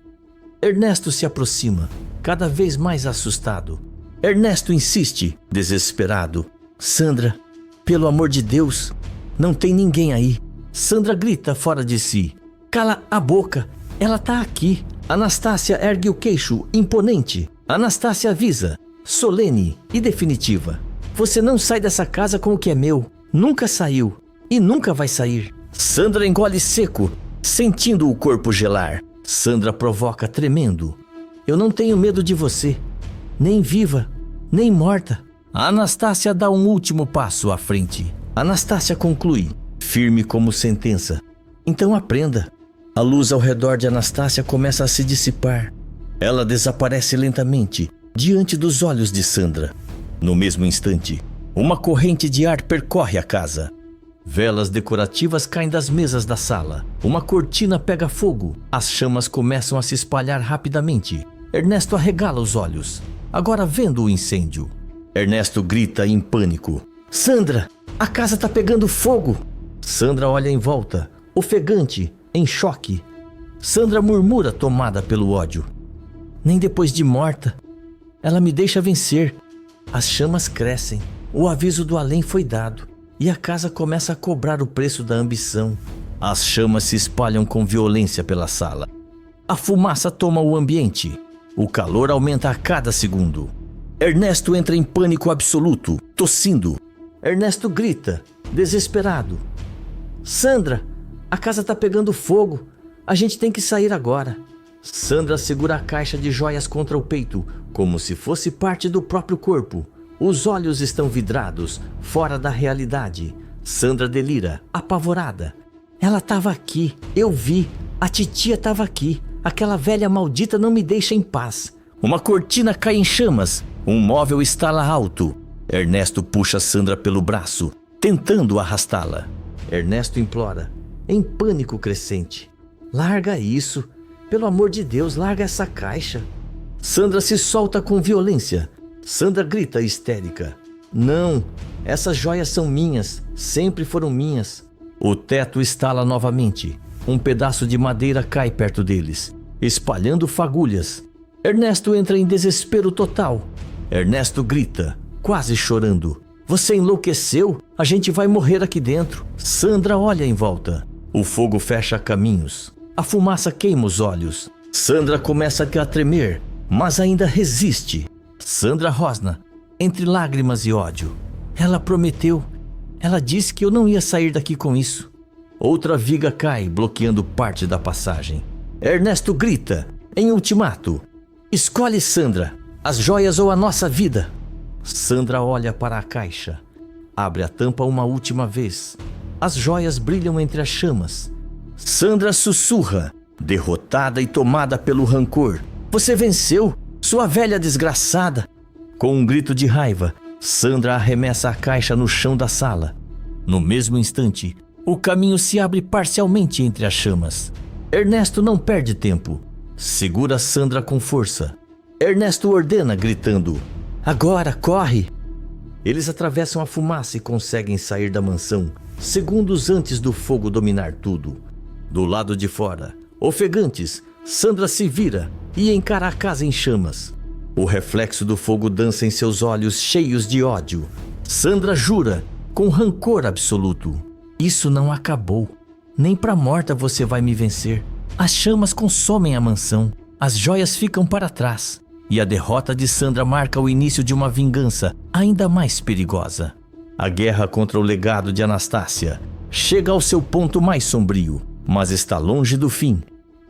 Ernesto se aproxima, cada vez mais assustado. Ernesto insiste, desesperado: Sandra, pelo amor de Deus, não tem ninguém aí. Sandra grita fora de si: cala a boca, ela tá aqui. Anastácia ergue o queixo, imponente. Anastácia avisa, solene e definitiva: você não sai dessa casa com o que é meu. Nunca saiu e nunca vai sair. Sandra engole seco, sentindo o corpo gelar. Sandra provoca tremendo: eu não tenho medo de você, nem viva, nem morta. Anastácia dá um último passo à frente. Anastácia conclui, firme como sentença: então aprenda. A luz ao redor de Anastácia começa a se dissipar. Ela desaparece lentamente, diante dos olhos de Sandra. No mesmo instante, uma corrente de ar percorre a casa. Velas decorativas caem das mesas da sala. Uma cortina pega fogo. As chamas começam a se espalhar rapidamente. Ernesto arregala os olhos, agora vendo o incêndio. Ernesto grita em pânico: Sandra, a casa tá pegando fogo! Sandra olha em volta, ofegante, em choque. Sandra murmura, tomada pelo ódio: nem depois de morta. Ela me deixa vencer. As chamas crescem. O aviso do além foi dado. E a casa começa a cobrar o preço da ambição. As chamas se espalham com violência pela sala. A fumaça toma o ambiente. O calor aumenta a cada segundo. Ernesto entra em pânico absoluto, tossindo. Ernesto grita, desesperado: Sandra, a casa tá pegando fogo. A gente tem que sair agora. Sandra segura a caixa de joias contra o peito, como se fosse parte do próprio corpo. Os olhos estão vidrados, fora da realidade. Sandra delira, apavorada: ela estava aqui, eu vi, a titia estava aqui. Aquela velha maldita não me deixa em paz. Uma cortina cai em chamas, um móvel estala alto. Ernesto puxa Sandra pelo braço, tentando arrastá-la. Ernesto implora, em pânico crescente: larga isso, pelo amor de Deus, larga essa caixa. Sandra se solta com violência. Sandra grita histérica: não, essas joias são minhas, sempre foram minhas. O teto estala novamente. Um pedaço de madeira cai perto deles, espalhando fagulhas. Ernesto entra em desespero total. Ernesto grita, quase chorando: você enlouqueceu? A gente vai morrer aqui dentro. Sandra olha em volta. O fogo fecha caminhos. A fumaça queima os olhos. Sandra começa a tremer, mas ainda resiste. Sandra rosna, entre lágrimas e ódio. Ela prometeu. Ela disse que eu não ia sair daqui com isso. Outra viga cai, bloqueando parte da passagem. Ernesto grita, em ultimato: escolhe, Sandra, as joias ou a nossa vida. Sandra olha para a caixa. Abre a tampa uma última vez. As joias brilham entre as chamas. Sandra sussurra, derrotada e tomada pelo rancor: você venceu, sua velha desgraçada. Com um grito de raiva, Sandra arremessa a caixa no chão da sala. No mesmo instante, o caminho se abre parcialmente entre as chamas. Ernesto não perde tempo. Segura Sandra com força. Ernesto ordena, gritando: agora, corre! Eles atravessam a fumaça e conseguem sair da mansão, segundos antes do fogo dominar tudo. Do lado de fora, ofegantes, Sandra se vira e encara a casa em chamas. O reflexo do fogo dança em seus olhos cheios de ódio. Sandra jura, com rancor absoluto: isso não acabou. Nem pra morta você vai me vencer. As chamas consomem a mansão. As joias ficam para trás. E a derrota de Sandra marca o início de uma vingança ainda mais perigosa. A guerra contra o legado de Anastácia chega ao seu ponto mais sombrio, mas está longe do fim.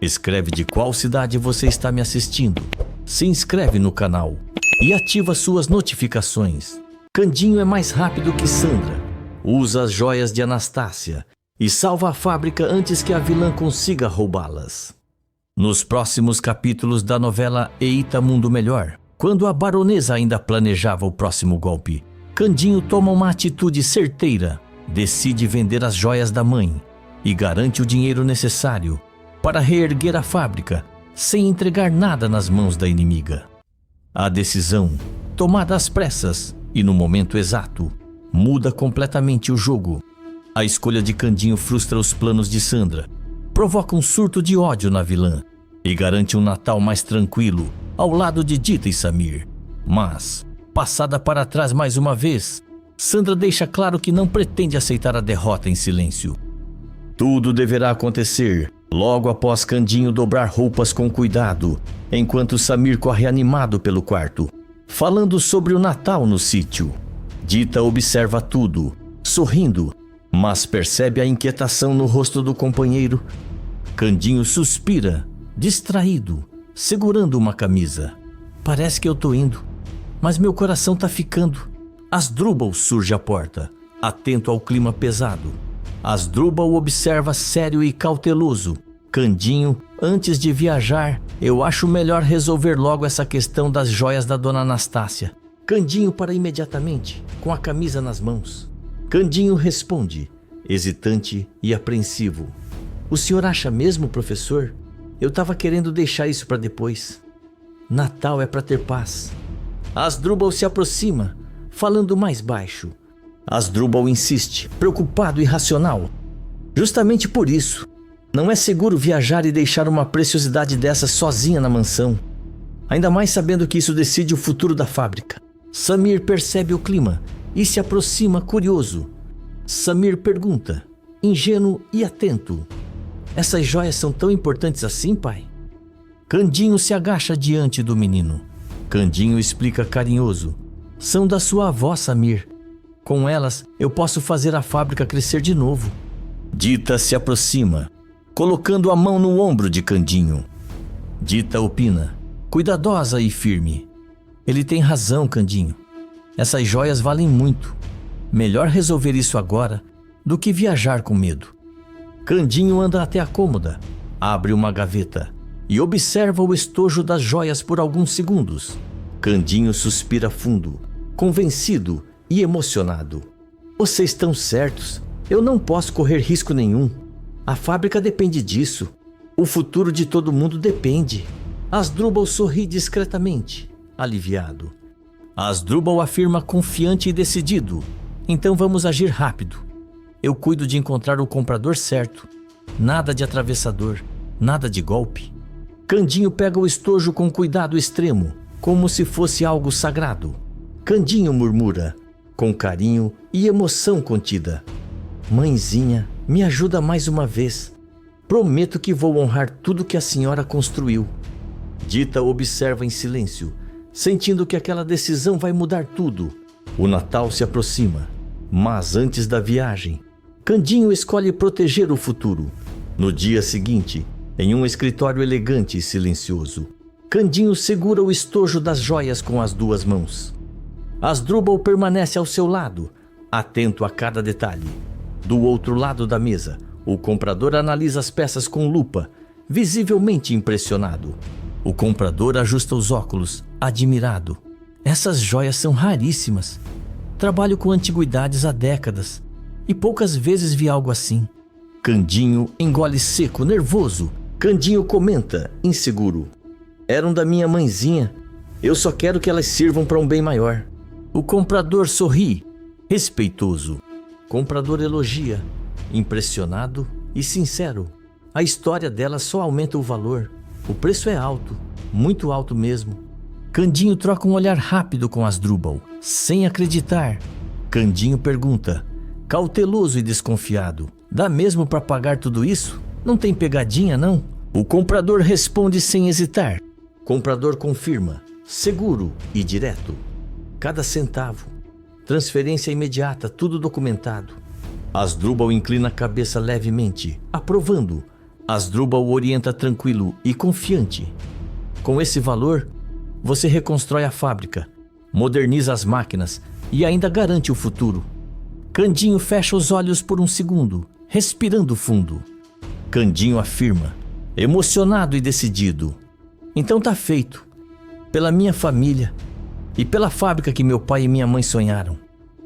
Escreve de qual cidade você está me assistindo. Se inscreve no canal e ativa suas notificações. Candinho é mais rápido que Sandra. Usa as joias de Anastácia e salva a fábrica antes que a vilã consiga roubá-las. Nos próximos capítulos da novela Eita Mundo Melhor, quando a baronesa ainda planejava o próximo golpe, Candinho toma uma atitude certeira, decide vender as joias da mãe e garante o dinheiro necessário para reerguer a fábrica sem entregar nada nas mãos da inimiga. A decisão, tomada às pressas e no momento exato, muda completamente o jogo. A escolha de Candinho frustra os planos de Sandra, provoca um surto de ódio na vilã e garante um Natal mais tranquilo ao lado de Dita e Samir. Mas, passada para trás mais uma vez, Sandra deixa claro que não pretende aceitar a derrota em silêncio. Tudo deverá acontecer logo após Candinho dobrar roupas com cuidado, enquanto Samir corre animado pelo quarto, falando sobre o Natal no sítio. Dita observa tudo, sorrindo, mas percebe a inquietação no rosto do companheiro. Candinho suspira, distraído, segurando uma camisa. Parece que eu tô indo, mas meu coração tá ficando. Asdrúbal surge à porta, atento ao clima pesado. Asdrúbal observa sério e cauteloso. Candinho, antes de viajar, eu acho melhor resolver logo essa questão das joias da dona Anastácia. Candinho para imediatamente, com a camisa nas mãos. Candinho responde, hesitante e apreensivo: o senhor acha mesmo, professor? Eu tava querendo deixar isso para depois. Natal é para ter paz. Asdrúbal se aproxima, falando mais baixo. Asdrúbal insiste, preocupado e racional. Justamente por isso, não é seguro viajar e deixar uma preciosidade dessa sozinha na mansão. Ainda mais sabendo que isso decide o futuro da fábrica. Samir percebe o clima e se aproxima curioso. Samir pergunta, ingênuo e atento: essas joias são tão importantes assim, pai? Candinho se agacha diante do menino. Candinho explica carinhoso: são da sua avó, Samir. Com elas, eu posso fazer a fábrica crescer de novo. Dita se aproxima, colocando a mão no ombro de Candinho. Dita opina, cuidadosa e firme: ele tem razão, Candinho. Essas joias valem muito. Melhor resolver isso agora do que viajar com medo. Candinho anda até a cômoda, abre uma gaveta e observa o estojo das joias por alguns segundos. Candinho suspira fundo, convencido e emocionado. Vocês estão certos. Eu não posso correr risco nenhum. A fábrica depende disso. O futuro de todo mundo depende. Asdrúbal sorri discretamente, aliviado. Asdrúbal afirma confiante e decidido: então vamos agir rápido. Eu cuido de encontrar o comprador certo. Nada de atravessador, nada de golpe. Candinho pega o estojo com cuidado extremo, como se fosse algo sagrado. Candinho murmura, com carinho e emoção contida: mãezinha, Me ajuda mais uma vez. Prometo que vou honrar tudo que a senhora construiu. Dita observa em silêncio, sentindo que aquela decisão vai mudar tudo. O Natal se aproxima, mas antes da viagem, Candinho escolhe proteger o futuro. No dia seguinte, em um escritório elegante e silencioso, Candinho segura o estojo das joias com as duas mãos. Asdrúbal permanece ao seu lado, atento a cada detalhe. Do outro lado da mesa, o comprador analisa as peças com lupa, visivelmente impressionado. O comprador ajusta os óculos, admirado. Essas joias são raríssimas. Trabalho com antiguidades há décadas e poucas vezes vi algo assim. Candinho engole seco, nervoso. Candinho comenta, inseguro: eram da minha mãezinha. Eu só quero que elas sirvam para um bem maior. O comprador sorri, respeitoso. Comprador elogia, impressionado e sincero. A história dela só aumenta o valor. O preço é alto, muito alto mesmo. Candinho troca um olhar rápido com Asdrúbal, sem acreditar. Candinho pergunta, cauteloso e desconfiado: dá mesmo para pagar tudo isso? Não tem pegadinha, não? O comprador responde sem hesitar. Comprador confirma, seguro e direto. Cada centavo. Transferência imediata, tudo documentado. Asdrúbal inclina a cabeça levemente, aprovando. Asdrúbal orienta tranquilo e confiante. Com esse valor, você reconstrói a fábrica, moderniza as máquinas e ainda garante o futuro. Candinho fecha os olhos por um segundo, respirando fundo. Candinho afirma, emocionado e decidido: então tá feito. Pela minha família e pela fábrica que meu pai e minha mãe sonharam.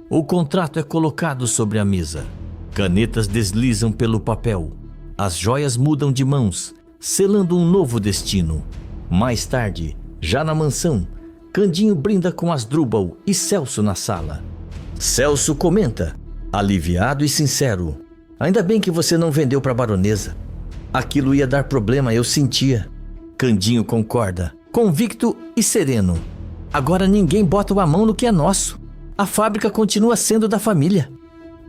O contrato é colocado sobre a mesa. Canetas deslizam pelo papel. As joias mudam de mãos, selando um novo destino. Mais tarde, já na mansão, Candinho brinda com Asdrúbal e Celso na sala. Celso comenta, aliviado e sincero: ainda bem que você não vendeu para a baronesa. Aquilo ia dar problema, eu sentia. Candinho concorda, convicto e sereno: agora ninguém bota a mão no que é nosso. A fábrica continua sendo da família.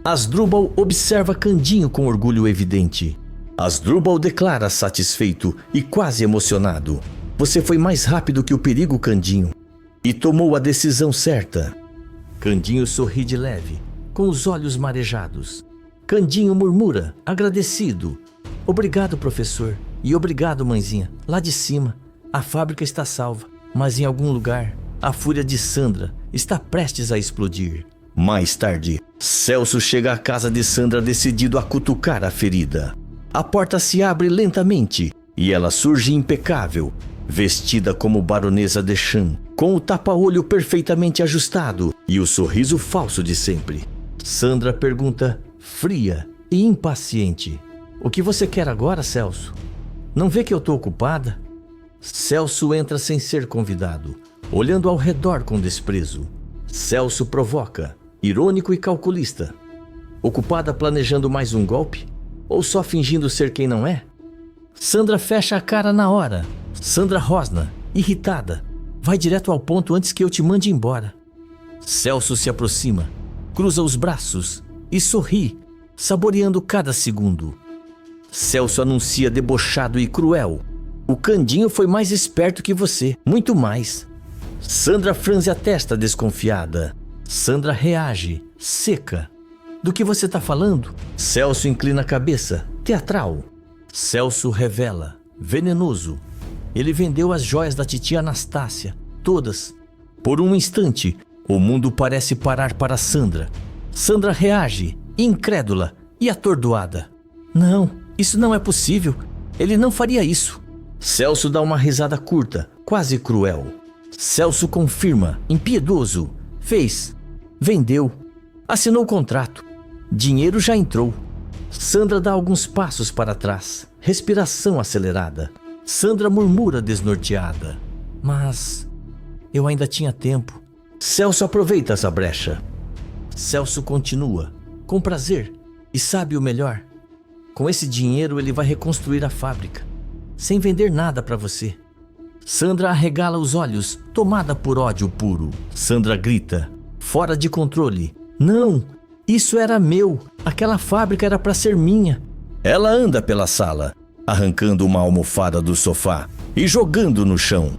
Asdrúbal observa Candinho com orgulho evidente. Asdrúbal declara satisfeito e quase emocionado: você foi mais rápido que o perigo, Candinho, e tomou a decisão certa. Candinho sorri de leve, com os olhos marejados. Candinho murmura, agradecido: obrigado, professor, e obrigado, mãezinha. Lá de cima, a fábrica está salva, mas em algum lugar, a fúria de Sandra está prestes a explodir. Mais tarde, Celso chega à casa de Sandra decidido a cutucar a ferida. A porta se abre lentamente e ela surge impecável, vestida como baronesa Deschamps, com o tapa-olho perfeitamente ajustado e o sorriso falso de sempre. Sandra pergunta, fria e impaciente: o que você quer agora, Celso? Não vê que eu estou ocupada? Celso entra sem ser convidado, olhando ao redor com desprezo. Celso provoca, irônico e calculista: ocupada planejando mais um golpe? Ou só fingindo ser quem não é? Sandra fecha a cara na hora. Sandra rosna, irritada: vai direto ao ponto antes que eu te mande embora. Celso se aproxima, cruza os braços e sorri, saboreando cada segundo. Celso anuncia debochado e cruel: o Candinho foi mais esperto que você, muito mais. Sandra franze a testa desconfiada. Sandra reage, seca: do que você está falando? Celso inclina a cabeça, teatral. Celso revela, venenoso: ele vendeu as joias da titia Anastácia, todas. Por um instante, o mundo parece parar para Sandra. Sandra reage, incrédula e atordoada: não, isso não é possível. Ele não faria isso. Celso dá uma risada curta, quase cruel. Celso confirma, impiedoso: fez, vendeu, assinou o contrato, dinheiro já entrou. Sandra dá alguns passos para trás, respiração acelerada. Sandra murmura desnorteada: mas eu ainda tinha tempo. Celso aproveita essa brecha. Celso continua, com prazer, e sabe o melhor: com esse dinheiro ele vai reconstruir a fábrica, sem vender nada para você. Sandra arregala os olhos, tomada por ódio puro. Sandra grita, fora de controle: não, isso era meu, Aquela fábrica era para ser minha. Ela anda pela sala, arrancando uma almofada do sofá e jogando no chão.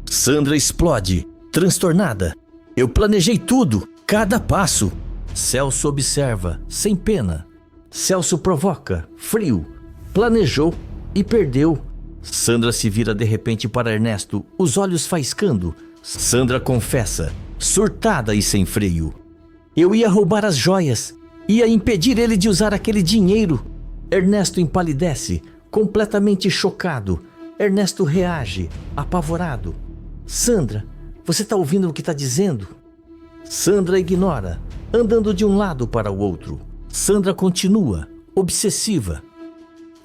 Sandra explode, transtornada. Eu planejei tudo, cada passo. Celso observa, sem pena. Celso provoca, frio. Planejou e perdeu. Sandra se vira de repente para Ernesto, os olhos faiscando. Sandra confessa, surtada e sem freio. Eu ia roubar as joias, ia impedir ele de usar aquele dinheiro. Ernesto empalidece, completamente chocado. Ernesto reage, apavorado. Sandra, você está ouvindo o que está dizendo? Sandra ignora, andando de um lado para o outro. Sandra continua, obsessiva.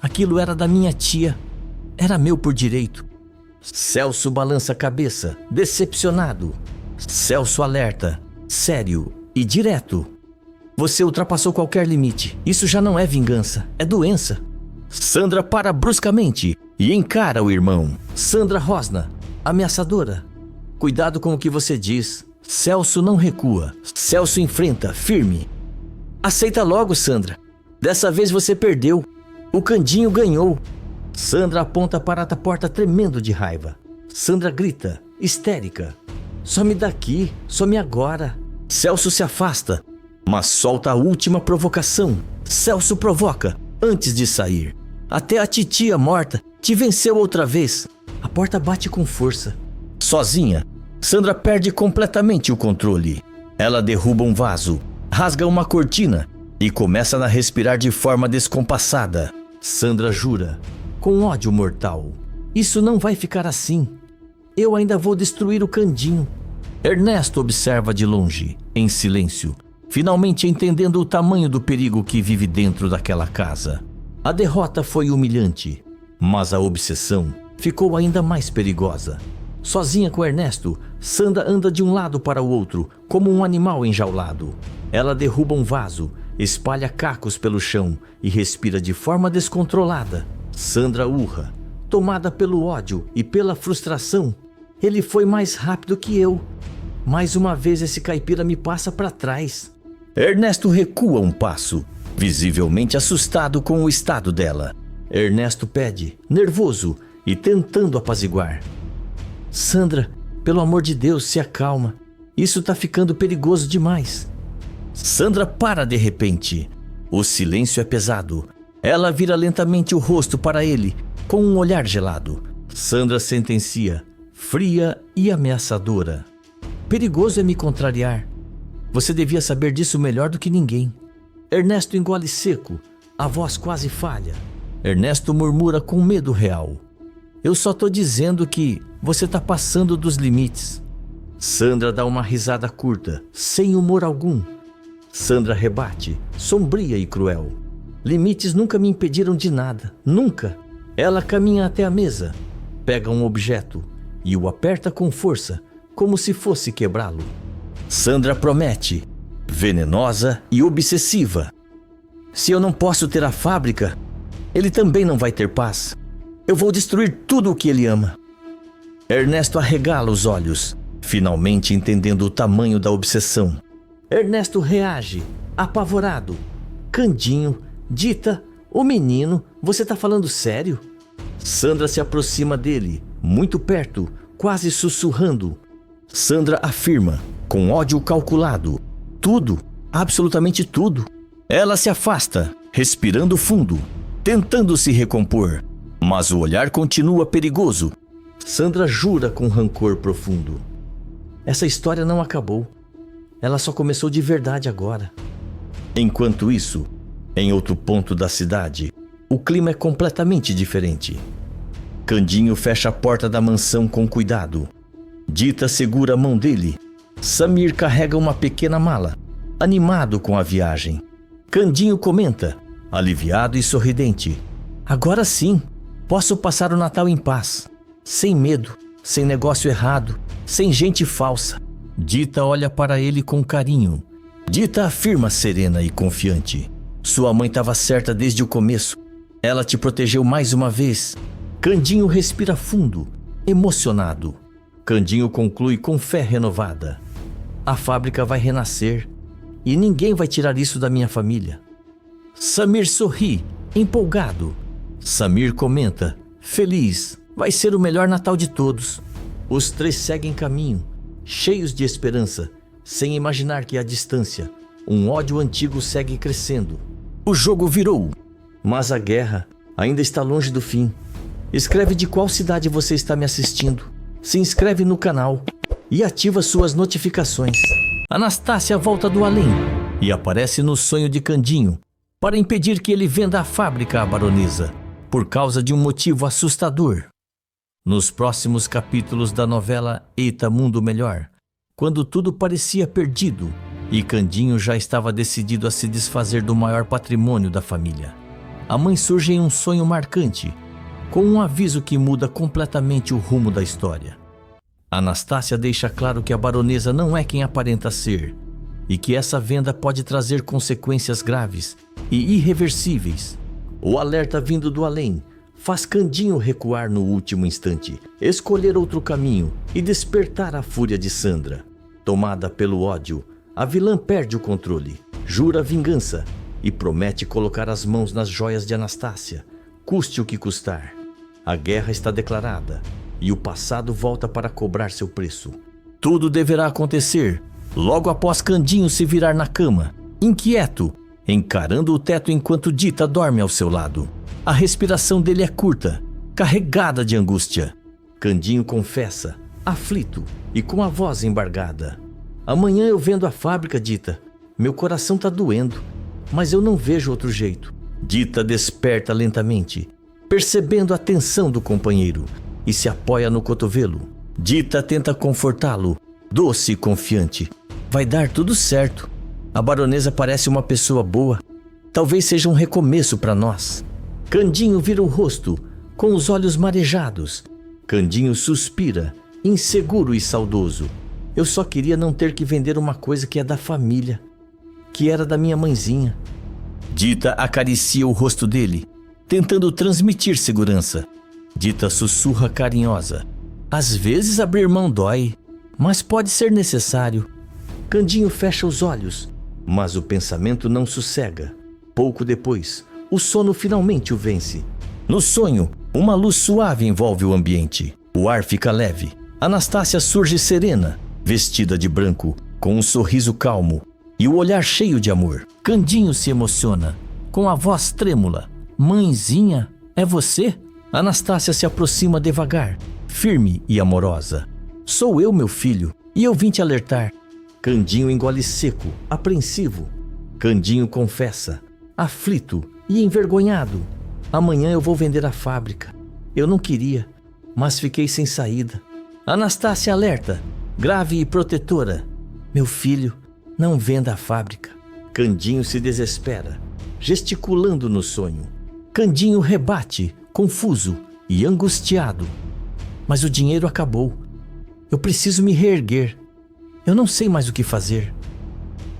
Aquilo era da minha tia. Era meu por direito. Celso balança a cabeça, decepcionado. Celso alerta, sério e direto. Você ultrapassou qualquer limite. Isso já não é vingança, é doença. Sandra para bruscamente e encara o irmão. Sandra rosna, ameaçadora. Cuidado com o que você diz. Celso não recua. Celso enfrenta, firme. Aceita logo, Sandra. Dessa vez você perdeu. O Candinho ganhou. Sandra aponta para a porta tremendo de raiva. Sandra grita, histérica. Some daqui, some agora. Celso se afasta, mas solta a última provocação. Celso provoca, antes de sair. Até a titia morta te venceu outra vez. A porta bate com força. Sozinha, Sandra perde completamente o controle. Ela derruba um vaso, rasga uma cortina e começa a respirar de forma descompassada. Sandra jura, com ódio mortal: isso não vai ficar assim. Eu ainda vou destruir o Candinho. Ernesto observa de longe, em silêncio, finalmente entendendo o tamanho do perigo que vive dentro daquela casa. A derrota foi humilhante, mas a obsessão ficou ainda mais perigosa. Sozinha com Ernesto, Sandra anda de um lado para o outro, como um animal enjaulado. Ela derruba um vaso, espalha cacos pelo chão e respira de forma descontrolada. Sandra urra, tomada pelo ódio e pela frustração. Ele foi mais rápido que eu. Mais uma vez esse caipira me passa para trás. Ernesto recua um passo, visivelmente assustado com o estado dela. Ernesto pede, nervoso e tentando apaziguar: Sandra, pelo amor de Deus, se acalma. Isso tá ficando perigoso demais. Sandra para de repente. O silêncio é pesado. Ela vira lentamente o rosto para ele, com um olhar gelado. Sandra sentencia, fria e ameaçadora: perigoso é me contrariar. Você devia saber disso melhor do que ninguém. Ernesto engole seco, a voz quase falha. Ernesto murmura com medo real: eu só tô dizendo que você tá passando dos limites. Sandra dá uma risada curta, sem humor algum. Sandra rebate, sombria e cruel: limites nunca me impediram de nada, nunca. Ela caminha até a mesa, pega um objeto e o aperta com força, como se fosse quebrá-lo. Sandra promete, venenosa e obsessiva: se eu não posso ter a fábrica, ele também não vai ter paz. Eu vou destruir tudo o que ele ama. Ernesto arregala os olhos, finalmente entendendo o tamanho da obsessão. Ernesto reage, apavorado: Candinho, Dita, o menino, você tá falando sério? Sandra se aproxima dele, muito perto, quase sussurrando. Sandra afirma, com ódio calculado: tudo, absolutamente tudo. Ela se afasta, respirando fundo, tentando se recompor, mas o olhar continua perigoso. Sandra jura com rancor profundo: essa história não acabou. Ela só começou de verdade agora. Enquanto isso, em outro ponto da cidade, o clima é completamente diferente. Candinho fecha a porta da mansão com cuidado. Dita segura a mão dele. Samir carrega uma pequena mala, animado com a viagem. Candinho comenta, aliviado e sorridente: agora sim, posso passar o Natal em paz. Sem medo, sem negócio errado, sem gente falsa. Dita olha para ele com carinho. Dita afirma serena e confiante: sua mãe estava certa desde o começo. Ela te protegeu mais uma vez. Candinho respira fundo, emocionado. Candinho conclui com fé renovada: a fábrica vai renascer e ninguém vai tirar isso da minha família. Samir sorri, empolgado. Samir comenta, feliz, vai ser o melhor Natal de todos. Os três seguem caminho, cheios de esperança, sem imaginar que à distância, um ódio antigo segue crescendo. O jogo virou, mas a guerra ainda está longe do fim. Escreve de qual cidade você está me assistindo. Se inscreve no canal e ativa suas notificações. Anastácia volta do além e aparece no sonho de Candinho para impedir que ele venda a fábrica à baronesa, por causa de um motivo assustador. Nos próximos capítulos da novela Eita Mundo Melhor, quando tudo parecia perdido e Candinho já estava decidido a se desfazer do maior patrimônio da família, a mãe surge em um sonho marcante, com um aviso que muda completamente o rumo da história. Anastácia deixa claro que a baronesa não é quem aparenta ser e que essa venda pode trazer consequências graves e irreversíveis. O alerta vindo do além faz Candinho recuar no último instante, escolher outro caminho e despertar a fúria de Sandra. Tomada pelo ódio, a vilã perde o controle, jura vingança e promete colocar as mãos nas joias de Anastácia, custe o que custar. A guerra está declarada e o passado volta para cobrar seu preço. Tudo deverá acontecer logo após Candinho se virar na cama, inquieto, encarando o teto enquanto Dita dorme ao seu lado. A respiração dele é curta, carregada de angústia. Candinho confessa, aflito e com a voz embargada. Amanhã eu vendo a fábrica, Dita. Meu coração tá doendo, mas eu não vejo outro jeito. Dita desperta lentamente, percebendo a tensão do companheiro, e se apoia no cotovelo. Dita tenta confortá-lo, doce e confiante. Vai dar tudo certo. A baronesa parece uma pessoa boa. Talvez seja um recomeço para nós. Candinho vira o rosto, com os olhos marejados. Candinho suspira, inseguro e saudoso. Eu só queria não ter que vender uma coisa que é da família, que era da minha mãezinha. Dita acaricia o rosto dele, tentando transmitir segurança. Dita sussurra carinhosa. Às vezes abrir mão dói, mas pode ser necessário. Candinho fecha os olhos, mas o pensamento não sossega. Pouco depois, o sono finalmente o vence. No sonho, uma luz suave envolve o ambiente. O ar fica leve. Anastácia surge serena, vestida de branco, com um sorriso calmo e o olhar cheio de amor. Candinho se emociona, com a voz trêmula. Mãezinha, é você? Anastácia se aproxima devagar, firme e amorosa. Sou eu, meu filho, e eu vim te alertar. Candinho engole seco, apreensivo. Candinho confessa, aflito e envergonhado. Amanhã eu vou vender a fábrica. Eu não queria, mas fiquei sem saída. Anastácia alerta, grave e protetora. Meu filho, não venda a fábrica. Candinho se desespera, gesticulando no sonho. Candinho rebate, confuso e angustiado. Mas o dinheiro acabou. Eu preciso me reerguer. Eu não sei mais o que fazer.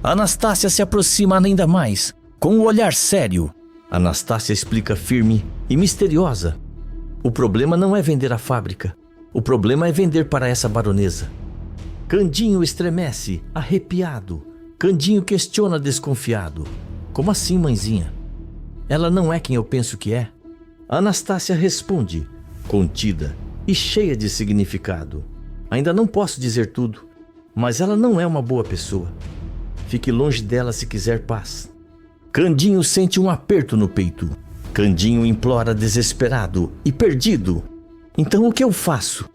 Anastácia se aproxima ainda mais, com o olhar sério. Anastácia explica firme e misteriosa. O problema não é vender a fábrica. O problema é vender para essa baronesa. Candinho estremece, arrepiado. Candinho questiona desconfiado. Como assim, mãezinha? Ela não é quem eu penso que é? Anastácia responde, contida e cheia de significado. Ainda não posso dizer tudo, mas ela não é uma boa pessoa. Fique longe dela se quiser paz. Candinho sente um aperto no peito. Candinho implora desesperado e perdido. Então o que eu faço?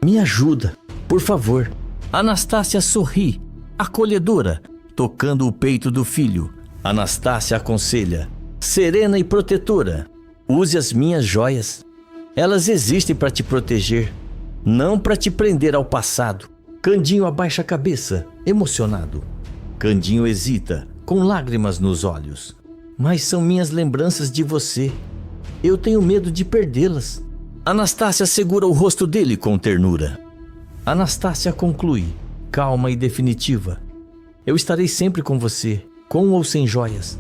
Me ajuda, por favor. Anastácia sorri, acolhedora, tocando o peito do filho. Anastácia aconselha, serena e protetora. Use as minhas joias. Elas existem para te proteger, não para te prender ao passado. Candinho abaixa a cabeça, emocionado. Candinho hesita, com lágrimas nos olhos. Mas são minhas lembranças de você. Eu tenho medo de perdê-las. Anastácia segura o rosto dele com ternura. Anastácia conclui, calma e definitiva. Eu estarei sempre com você, com ou sem joias.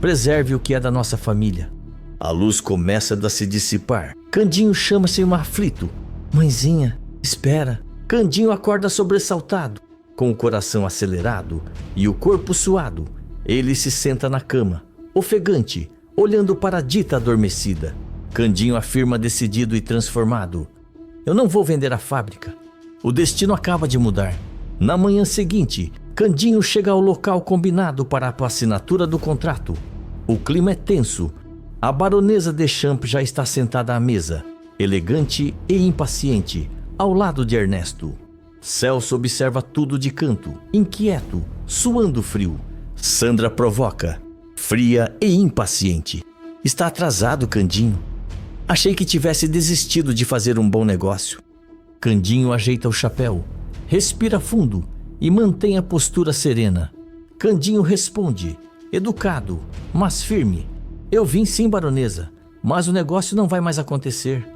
Preserve o que é da nossa família. A luz começa a se dissipar. Candinho chama-se um aflito. Mãezinha, espera. Candinho acorda sobressaltado, com o coração acelerado e o corpo suado. Ele se senta na cama, ofegante, olhando para a dita adormecida. Candinho afirma decidido e transformado: eu não vou vender a fábrica. O destino acaba de mudar. Na manhã seguinte, Candinho chega ao local combinado para a assinatura do contrato. O clima é tenso. A baronesa Deschamps já está sentada à mesa, elegante e impaciente, ao lado de Ernesto. Celso observa tudo de canto, inquieto, suando frio. Sandra provoca, fria e impaciente: está atrasado, Candinho. Achei que tivesse desistido de fazer um bom negócio. Candinho ajeita o chapéu, respira fundo e mantém a postura serena. Candinho responde, educado, mas firme: eu vim sim, baronesa, mas o negócio não vai mais acontecer.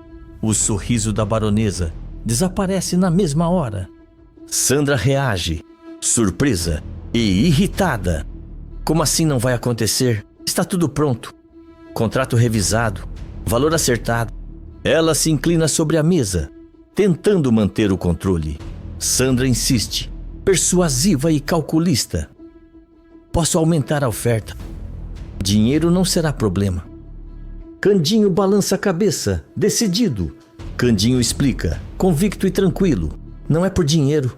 O sorriso da baronesa desaparece na mesma hora. Sandra reage, surpresa e irritada. Como assim não vai acontecer? Está tudo pronto. Contrato revisado, valor acertado. Ela se inclina sobre a mesa, tentando manter o controle. Sandra insiste, persuasiva e calculista: posso aumentar a oferta. Dinheiro não será problema. Candinho balança a cabeça, decidido. Candinho explica, convicto e tranquilo: não é por dinheiro.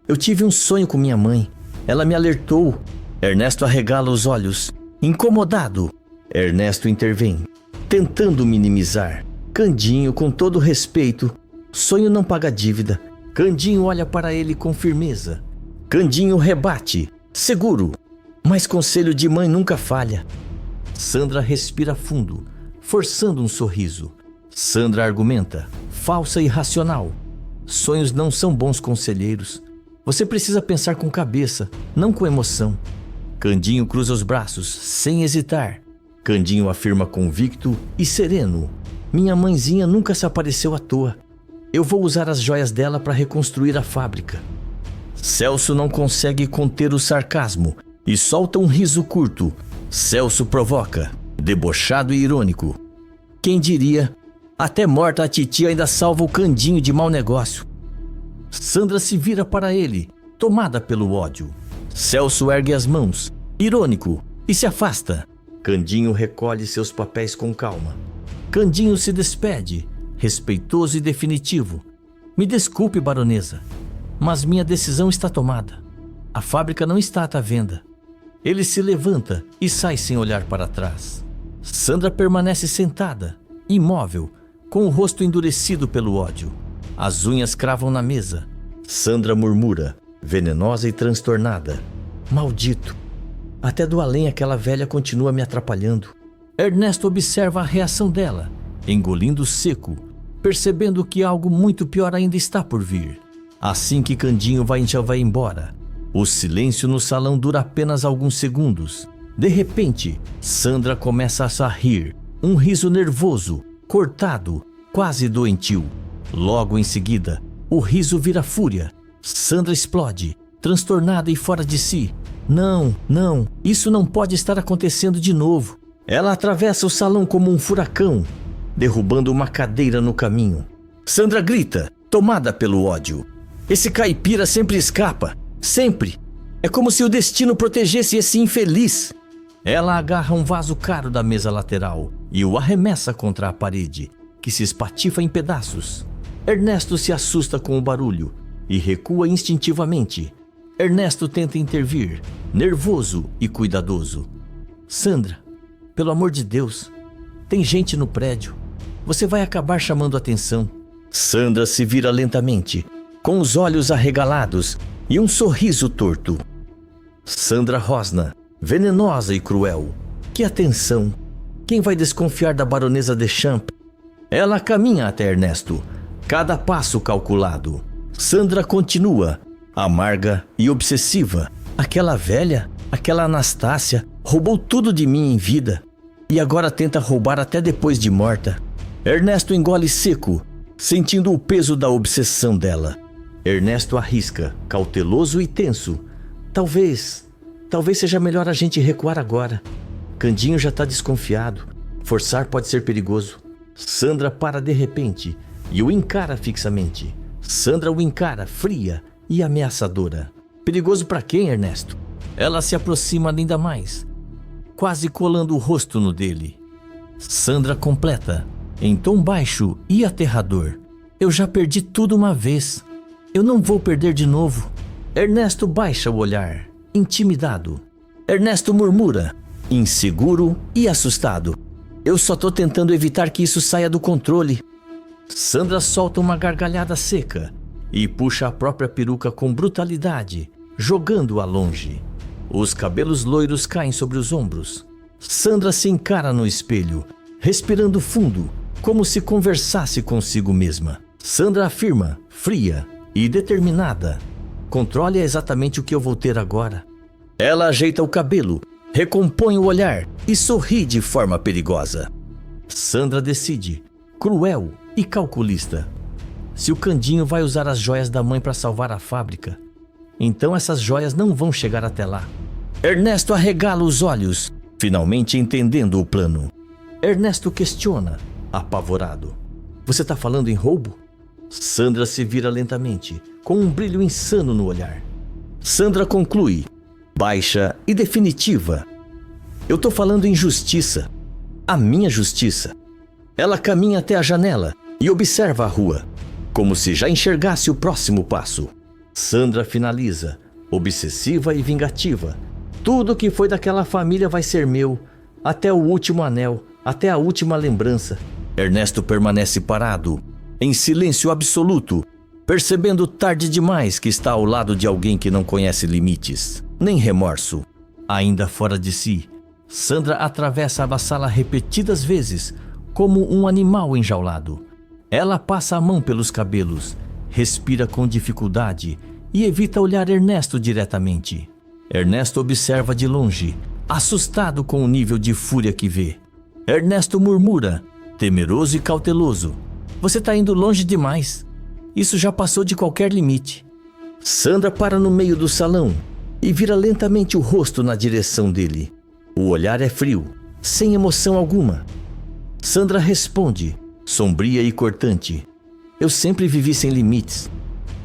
Eu tive um sonho com minha mãe. Ela me alertou. Ernesto arregala os olhos, incomodado. Ernesto intervém, tentando minimizar. Candinho, com todo respeito: sonho não paga dívida. Candinho olha para ele com firmeza. Candinho rebate, seguro: mas conselho de mãe nunca falha. Sandra respira fundo, forçando um sorriso. Sandra argumenta, falsa e racional: sonhos não são bons conselheiros. Você precisa pensar com cabeça, não com emoção. Candinho cruza os braços, sem hesitar. Candinho afirma convicto e sereno: minha mãezinha nunca se apareceu à toa. Eu vou usar as joias dela para reconstruir a fábrica. Celso não consegue conter o sarcasmo e solta um riso curto. Celso provoca, debochado e irônico: quem diria? Até morta a titia ainda salva o Candinho de mau negócio. Sandra se vira para ele, tomada pelo ódio. Celso ergue as mãos, irônico, e se afasta. Candinho recolhe seus papéis com calma. Candinho se despede, respeitoso e definitivo: me desculpe, baronesa, mas minha decisão está tomada. A fábrica não está à venda. Ele se levanta e sai sem olhar para trás. Sandra permanece sentada, imóvel, com o rosto endurecido pelo ódio. As unhas cravam na mesa. Sandra murmura, venenosa e transtornada: maldito! Até do além aquela velha continua me atrapalhando. Ernesto observa a reação dela, engolindo seco, percebendo que algo muito pior ainda está por vir. Assim que Candinho já vai embora, o silêncio no salão dura apenas alguns segundos. De repente, Sandra começa a rir, um riso nervoso, cortado, quase doentio. Logo em seguida, o riso vira fúria. Sandra explode, transtornada e fora de si. Não, isso não pode estar acontecendo de novo. Ela atravessa o salão como um furacão, derrubando uma cadeira no caminho. Sandra grita, tomada pelo ódio: esse caipira sempre escapa, sempre. É como se o destino protegesse esse infeliz. Ela agarra um vaso caro da mesa lateral e o arremessa contra a parede, que se espatifa em pedaços. Ernesto se assusta com o barulho e recua instintivamente. Ernesto tenta intervir, nervoso e cuidadoso: Sandra, pelo amor de Deus, tem gente no prédio. Você vai acabar chamando atenção. Sandra se vira lentamente, com os olhos arregalados e um sorriso torto. Sandra rosna, venenosa e cruel: que atenção! Quem vai desconfiar da baronesa Deschamps? Ela caminha até Ernesto, cada passo calculado. Sandra continua, amarga e obsessiva: aquela velha, aquela Anastácia, roubou tudo de mim em vida e agora tenta roubar até depois de morta. Ernesto engole seco, sentindo o peso da obsessão dela. Ernesto arrisca, cauteloso e tenso: talvez seja melhor a gente recuar agora. Candinho já está desconfiado. Forçar pode ser perigoso. Sandra para de repente e o encara fixamente. Sandra o encara, fria e ameaçadora. Perigoso para quem, Ernesto? Ela se aproxima ainda mais, quase colando o rosto no dele. Sandra completa, em tom baixo e aterrador: eu já perdi tudo uma vez. Eu não vou perder de novo. Ernesto baixa o olhar, intimidado. Ernesto murmura, inseguro e assustado: eu só tô tentando evitar que isso saia do controle. Sandra solta uma gargalhada seca e puxa a própria peruca com brutalidade, jogando-a longe. Os cabelos loiros caem sobre os ombros. Sandra se encara no espelho, respirando fundo, como se conversasse consigo mesma. Sandra afirma, fria e determinada: controle é exatamente o que eu vou ter agora. Ela ajeita o cabelo, recompõe o olhar e sorri de forma perigosa. Sandra decide, cruel e calculista: se o Candinho vai usar as joias da mãe para salvar a fábrica, então essas joias não vão chegar até lá. Ernesto arregala os olhos, finalmente entendendo o plano. Ernesto questiona, apavorado: você tá falando em roubo? Sandra se vira lentamente, com um brilho insano no olhar. Sandra conclui, baixa e definitiva: eu tô falando em justiça. A minha justiça. Ela caminha até a janela e observa a rua, como se já enxergasse o próximo passo. Sandra finaliza, obsessiva e vingativa: tudo que foi daquela família vai ser meu, até o último anel, até a última lembrança. Ernesto permanece parado, em silêncio absoluto, percebendo tarde demais que está ao lado de alguém que não conhece limites, nem remorso. Ainda fora de si, Sandra atravessa a sala repetidas vezes, como um animal enjaulado. Ela passa a mão pelos cabelos, respira com dificuldade e evita olhar Ernesto diretamente. Ernesto observa de longe, assustado com o nível de fúria que vê. Ernesto murmura, temeroso e cauteloso: você tá indo longe demais. Isso já passou de qualquer limite. Sandra para no meio do salão e vira lentamente o rosto na direção dele. O olhar é frio, sem emoção alguma. Sandra responde, sombria e cortante: eu sempre vivi sem limites.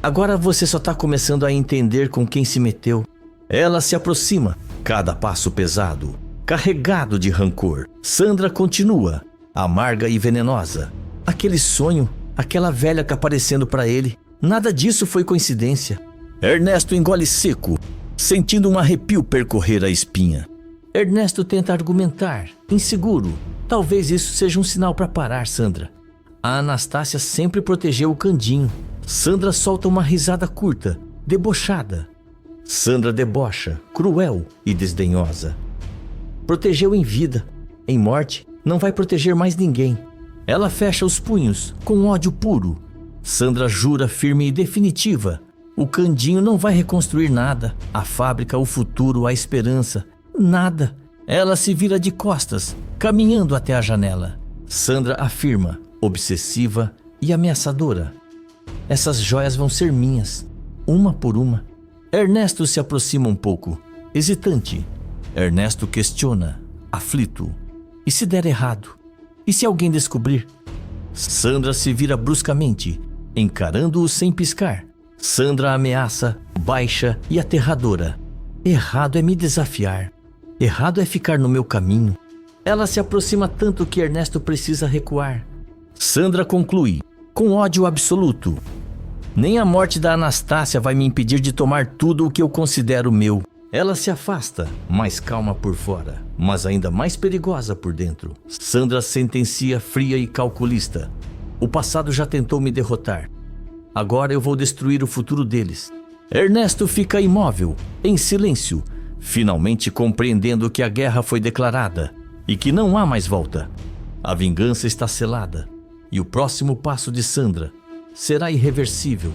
Agora você só tá começando a entender com quem se meteu. Ela se aproxima, cada passo pesado, carregado de rancor. Sandra continua, amarga e venenosa: aquele sonho, aquela velha que aparecendo para ele, nada disso foi coincidência. Ernesto engole seco, sentindo um arrepio percorrer a espinha. Ernesto tenta argumentar, inseguro: talvez isso seja um sinal para parar, Sandra. A Anastácia sempre protegeu o Candinho. Sandra solta uma risada curta, debochada. Sandra debocha, cruel e desdenhosa: protegeu em vida, em morte não vai proteger mais ninguém. Ela fecha os punhos, com ódio puro. Sandra jura firme e definitiva: o Candinho não vai reconstruir nada, a fábrica, o futuro, a esperança, nada. Ela se vira de costas, caminhando até a janela. Sandra afirma, obsessiva e ameaçadora: essas joias vão ser minhas, uma por uma. Ernesto se aproxima um pouco, hesitante. Ernesto questiona, aflito: e se der errado? E se alguém descobrir? Sandra se vira bruscamente, encarando-o sem piscar. Sandra ameaça, baixa e aterradora: errado é me desafiar. Errado é ficar no meu caminho. Ela se aproxima tanto que Ernesto precisa recuar. Sandra conclui, com ódio absoluto: nem a morte da Anastácia vai me impedir de tomar tudo o que eu considero meu. Ela se afasta, mais calma por fora, mas ainda mais perigosa por dentro. Sandra sentencia fria e calculista: o passado já tentou me derrotar. Agora eu vou destruir o futuro deles. Ernesto fica imóvel, em silêncio, finalmente compreendendo que a guerra foi declarada e que não há mais volta. A vingança está selada e o próximo passo de Sandra será irreversível.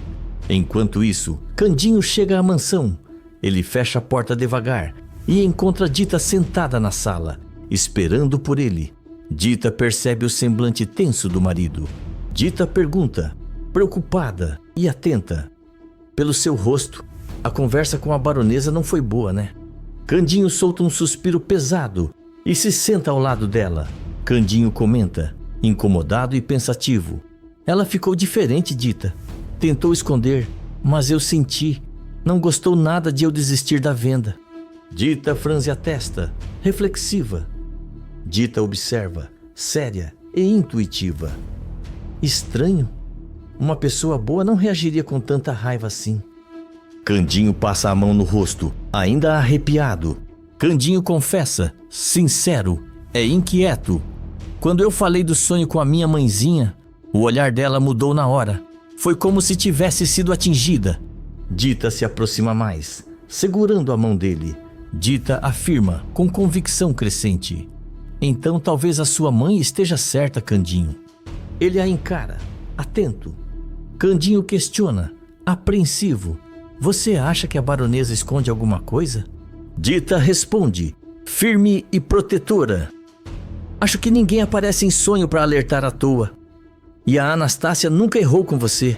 Enquanto isso, Candinho chega à mansão. Ele fecha a porta devagar e encontra Dita sentada na sala, esperando por ele. Dita percebe o semblante tenso do marido. Dita pergunta, preocupada e atenta: pelo seu rosto, a conversa com a baronesa não foi boa, né? Candinho solta um suspiro pesado e se senta ao lado dela. Candinho comenta, incomodado e pensativo: ela ficou diferente, Dita. Tentou esconder, mas eu senti. Não gostou nada de eu desistir da venda. Dita franze a testa, reflexiva. Dita observa, séria e intuitiva. Estranho. Uma pessoa boa não reagiria com tanta raiva assim. Candinho passa a mão no rosto, ainda arrepiado. Candinho confessa, sincero, é inquieto. Quando eu falei do sonho com a minha mãezinha, o olhar dela mudou na hora. Foi como se tivesse sido atingida. Dita se aproxima mais, segurando a mão dele. Dita afirma, com convicção crescente. Então talvez a sua mãe esteja certa, Candinho. Ele a encara, atento. Candinho questiona, apreensivo. Você acha que a baronesa esconde alguma coisa? Dita responde, firme e protetora. Acho que ninguém aparece em sonho para alertar à toa. E a Anastácia nunca errou com você.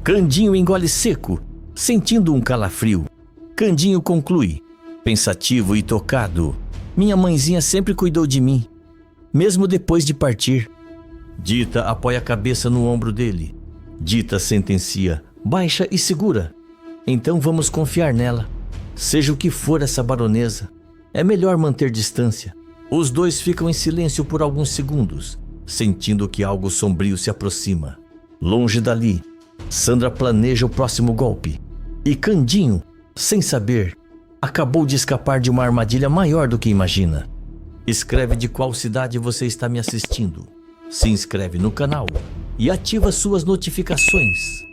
Candinho engole seco, sentindo um calafrio. Candinho conclui, pensativo e tocado. Minha mãezinha sempre cuidou de mim, mesmo depois de partir. Dita apoia a cabeça no ombro dele. Dita sentencia, baixa e segura. Então vamos confiar nela. Seja o que for essa baronesa, é melhor manter distância. Os dois ficam em silêncio por alguns segundos, sentindo que algo sombrio se aproxima. Longe dali, Sandra planeja o próximo golpe. E Candinho, sem saber, acabou de escapar de uma armadilha maior do que imagina. Escreve de qual cidade você está me assistindo. Se inscreve no canal e ativa suas notificações.